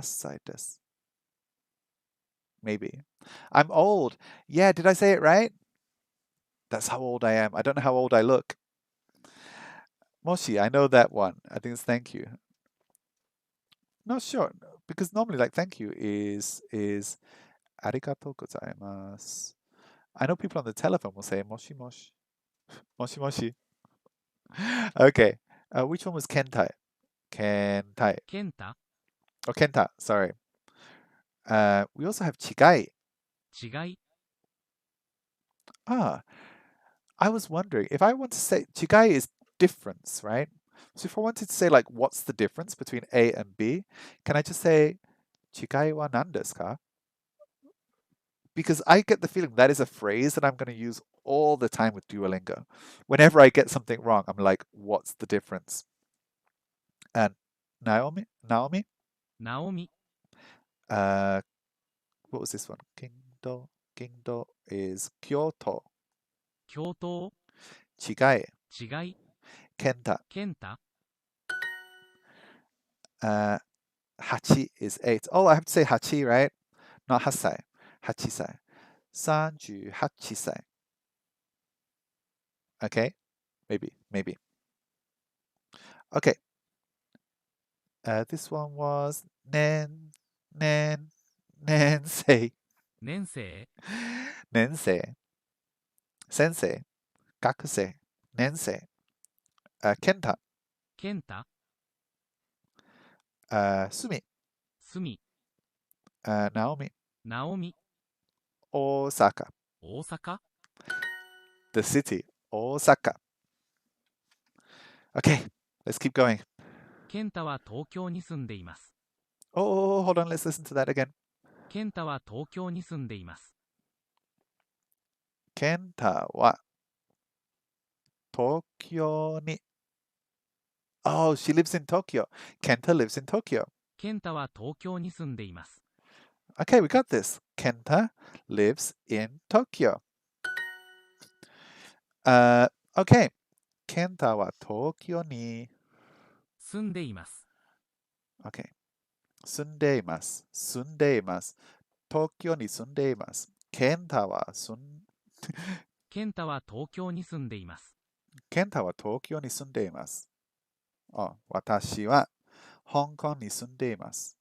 歳です. Maybe. I'm old. Yeah, did I say it right? That's how old I am. I don't know how old I look. Moshi, I know that one. I think it's thank you. Not sure, because normally like thank you is arigatou gozaimasu. I know people on the telephone will say moshi moshi. Moshi moshi. Okay. Which one was kentai? Kentai.
Kenta.
Oh, kenta. Sorry. We also have chigai.
違い.
I was wondering if I want to say chigai is difference, right? So if I wanted to say like what's the difference between A and B, can I just say chigai wa nan desu ka? Because I get the feeling that is a phrase that I'm going to use all the time with Duolingo. Whenever I get something wrong, I'm like, what's the difference? And Naomi?
Naomi.
What was this one? Gingdo is Kyoto.
京都.
違い.
違い.
Kenta.
Kenta.
8 is 8. Oh, I have to say 8, right? Not 8歳. 8歳. 38歳. Okay? Maybe. Okay. This one was nensei.
年生.
Nensei. Sensei. 学生、年生。健太、
健太、
すみ、
すみ、
なおみ、
なおみ、
大阪。
大阪。
The city, 大阪。Okay, let's keep going.
健太は東京に住んでいます。
Oh, hold on, let's listen to that again.
健太は東京に住んでいます。
健太は東京に。Oh, she lives in Tokyo. Kenta lives in Tokyo.
健太は東京に住んでいます。
Okay, we got this. Kenta lives in Tokyo. Okay. Kenta は東京に。
住んでいます。
Okay. 住んでいます。住んでいます。東京に住んでいます。Kenta は
健太は東京に住んでいます。
健太は東京に住んでいます。私は香港に住んでいます。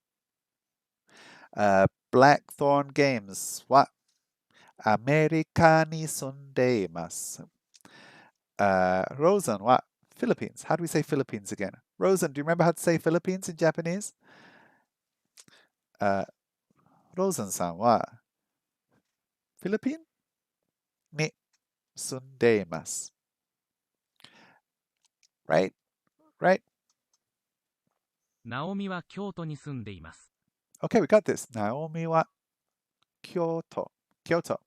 Blackthorn Games はアメリカに住んでいます。Rosen は Philippines. How do we say Philippines again? Rosen, do you remember how to say Philippines in Japanese? Rosen さんはフィリピンに住んでいます。Right? Right?
ナオミは京都に住んでいます。
Okay, we got this. ナオミは京都。京都。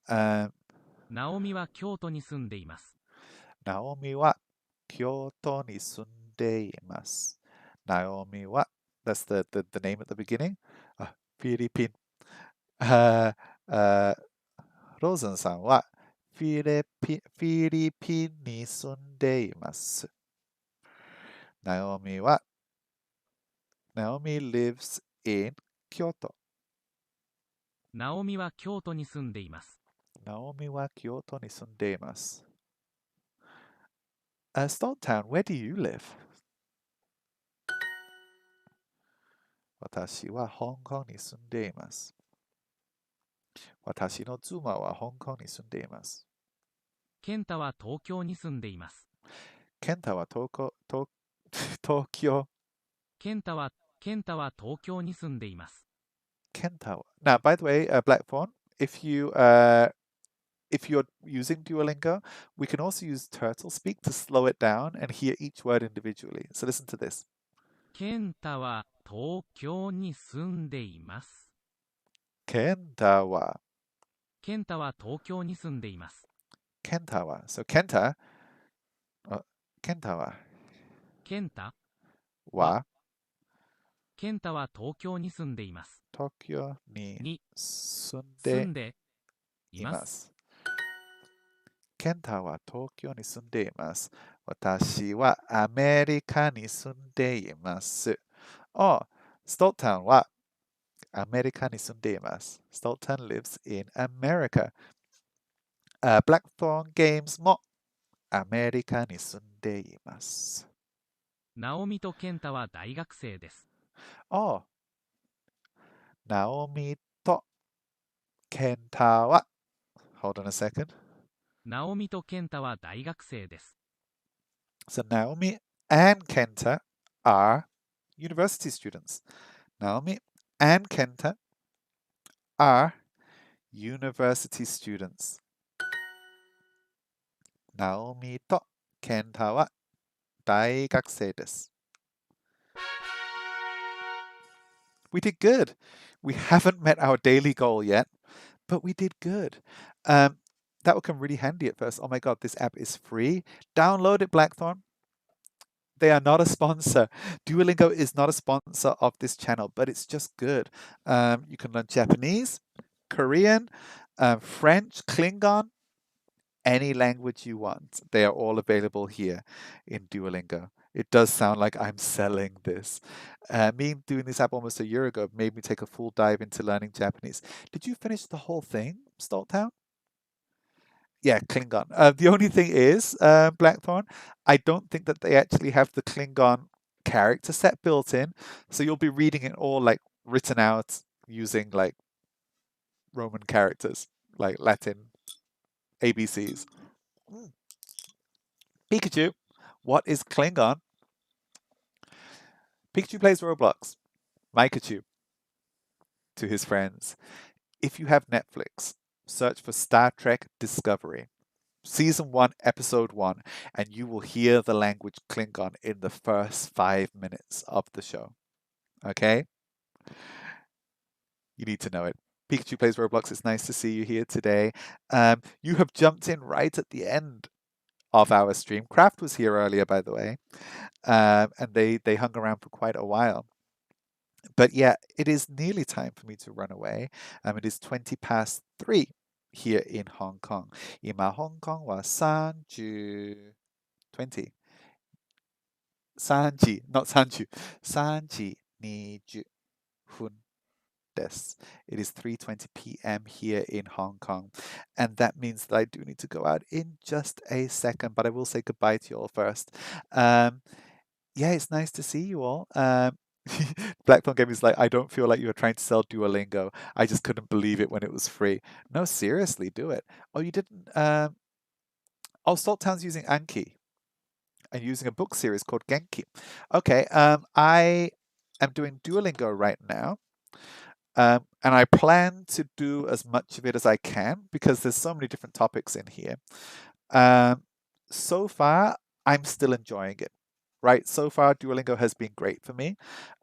ナオミは京都に住んでいます。
ナオミは京都に住んでいます。ナオミは that's the name at the beginning. フィリピン。ローズンさんはフィリピンに住んでいます。ナオミ lives in 京都。
ナオミは京都に住んでいます。
ナオミは京都に住んでいます。Stalltown, where do you live? 私は香港に住んでいます。私の妻は香港に住んでいます。
健太は東京に住んでいます。
健太は東京。
健太は東京に住んでいます。
健太は。Now, by the way, Blackthorn, if you're using Duolingo, we can also use turtle speak to slow it down and hear each word individually. So listen to this.
健太は東京に住んでいます。
健太は
東京に住んでいます。
健太は So 健太は
健太
は
東京に住んでいます。
東京に住んで
住んでいま。
います。健太は東京に住んでいます。私はアメリカに住んでいます。ストータンはアメリカに住んでいます。ストータン lives in America. Blackthorn Games もアメリカに住んでいます。
ナオミと健太は大学生です。
ナオミとケンタは Hold on a second.
ナオミと健太は大学生です。
So Naomi and Kenta are university students. Naomi and Kenta are university students. ナオミとケンタは大学生です。We did good. We haven't met our daily goal yet, but we did good. That will come really handy at first. Oh my God, this app is free. Download it, Blackthorn. They are not a sponsor. Duolingo is not a sponsor of this channel, but it's just good. You can learn Japanese, Korean, French, Klingon, any language you want. They are all available here in Duolingo. It does sound like I'm selling this. Me doing this app almost a year ago made me take a full dive into learning Japanese. Did you finish the whole thing, Stoltown? Yeah, Klingon. The only thing is, Blackthorn, I don't think that they actually have the Klingon character set built in. So you'll be reading it all like written out using like Roman characters, like Latin ABCs. Pikachu, what is Klingon? Pikachu plays Roblox. Mikachu to his friends. If you have Netflix, search for Star Trek Discovery, Season 1, Episode 1, and you will hear the language Klingon in the first 5 minutes of the show. Okay? You need to know it. Pikachu plays Roblox. It's nice to see you here today. You have jumped in right at the end of our stream. Kraft was here earlier, by the way, and they hung around for quite a while. But yeah, it is nearly time for me to run away. It is 3:20 here in Hong Kong. 今、香港は20 3時 not 30 3時20分です. It is 3:20 p.m. here in Hong Kong. And that means that I do need to go out in just a second, but I will say goodbye to you all first. Yeah, it's nice to see you all. Blackthorn Gaming is like, I don't feel like you were trying to sell Duolingo. I just couldn't believe it when it was free. No, seriously, do it. Oh, you didn't? Oh, Salttown's using Anki and using a book series called Genki. Okay, I am doing Duolingo right now. And I plan to do as much of it as I can because there's so many different topics in here. So far, I'm still enjoying it, right? So far, Duolingo has been great for me.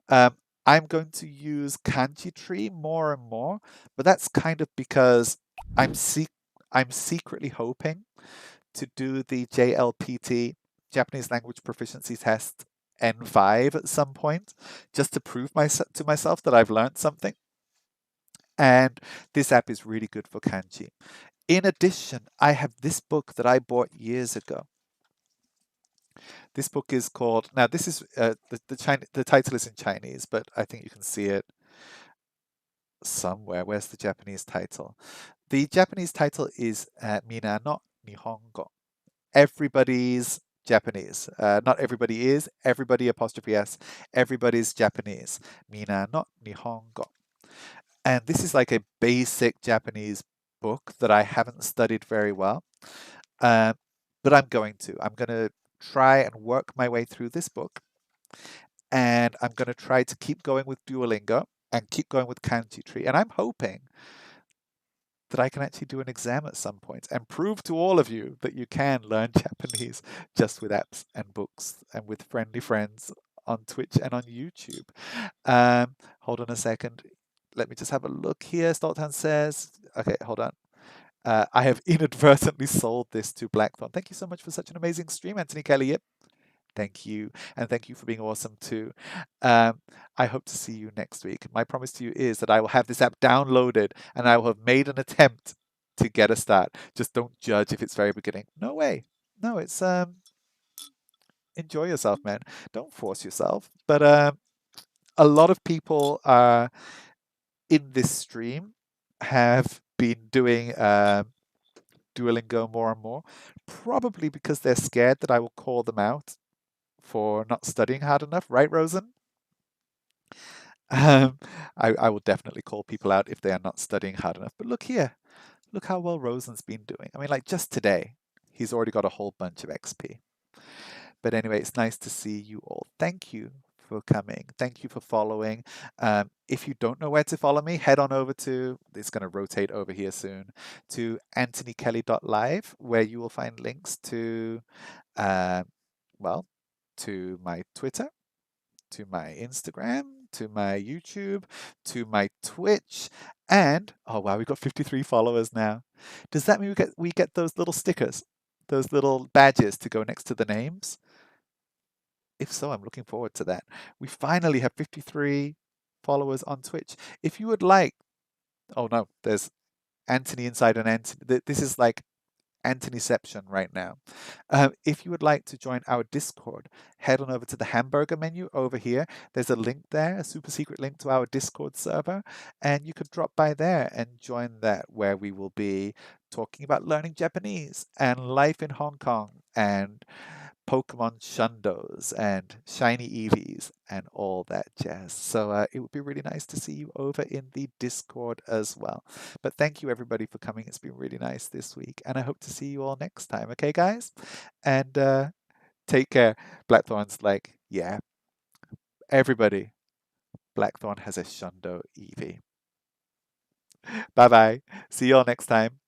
I'm going to use Kanji Tree more and more, but that's kind of because I'm secretly hoping to do the JLPT, Japanese Language Proficiency Test N5 at some point, just to prove to myself that I've learned something. And this app is really good for kanji. In addition, I have this book that I bought years ago. This book is called, now this is, the title is in Chinese, but I think you can see it somewhere. Where's the Japanese title? The Japanese title is Mina no Nihongo. Everybody's Japanese. Not everybody is, everybody apostrophe S, everybody's Japanese. Mina no Nihongo. And this is like a basic Japanese book that I haven't studied very well, but I'm going to try and work my way through this book, and I'm going to try to keep going with Duolingo and keep going with Kanji Tree, and I'm hoping that I can actually do an exam at some point and prove to all of you that you can learn Japanese just with apps and books and with friendly friends on Twitch and on YouTube. Hold on a second. Let me just have a look here. Stoltan says, okay, hold on. I have inadvertently sold this to Blackthorn. Thank you so much for such an amazing stream, AnthonyKel. Yep. Thank you. And thank you for being awesome too. I hope to see you next week. My promise to you is that I will have this app downloaded and I will have made an attempt to get a start. Just don't judge if it's very beginning. No way. No, it's enjoy yourself, man. Don't force yourself. But a lot of people are in this stream have been doing Duolingo more and more, probably because they're scared that I will call them out for not studying hard enough, right, Rosen? I will definitely call people out if they are not studying hard enough. But look here, look how well Rosen's been doing. I mean, like just today, he's already got a whole bunch of XP. But anyway, it's nice to see you all. Thank you for coming. Thank you for following. If you don't know where to follow me, head on over to, it's going to rotate over here soon, to AnthonyKel.live, where you will find links to, well, to my Twitter, to my Instagram, to my YouTube, to my Twitch, and, oh wow, we've got 53 followers now. Does that mean we get those little stickers, those little badges to go next to the names? If so, I'm looking forward to that. We finally have 53 followers on Twitch. If you would like, oh no, there's Anthony inside and Anthony. This is like Anthonyception right now. If you would like to join our Discord, head on over to the hamburger menu over here. There's a link there, a super secret link to our Discord server, and you could drop by there and join that, where we will be talking about learning Japanese and life in Hong Kong and Pokemon Shundos and shiny Eevees and all that jazz. So it would be really nice to see you over in the Discord as well. But thank you everybody for coming. It's been really nice this week, and I hope to see you all next time. Okay, guys? And take care. Blackthorn's like, yeah, everybody. Blackthorn has a Shundo Eevee. Bye bye. See you all next time.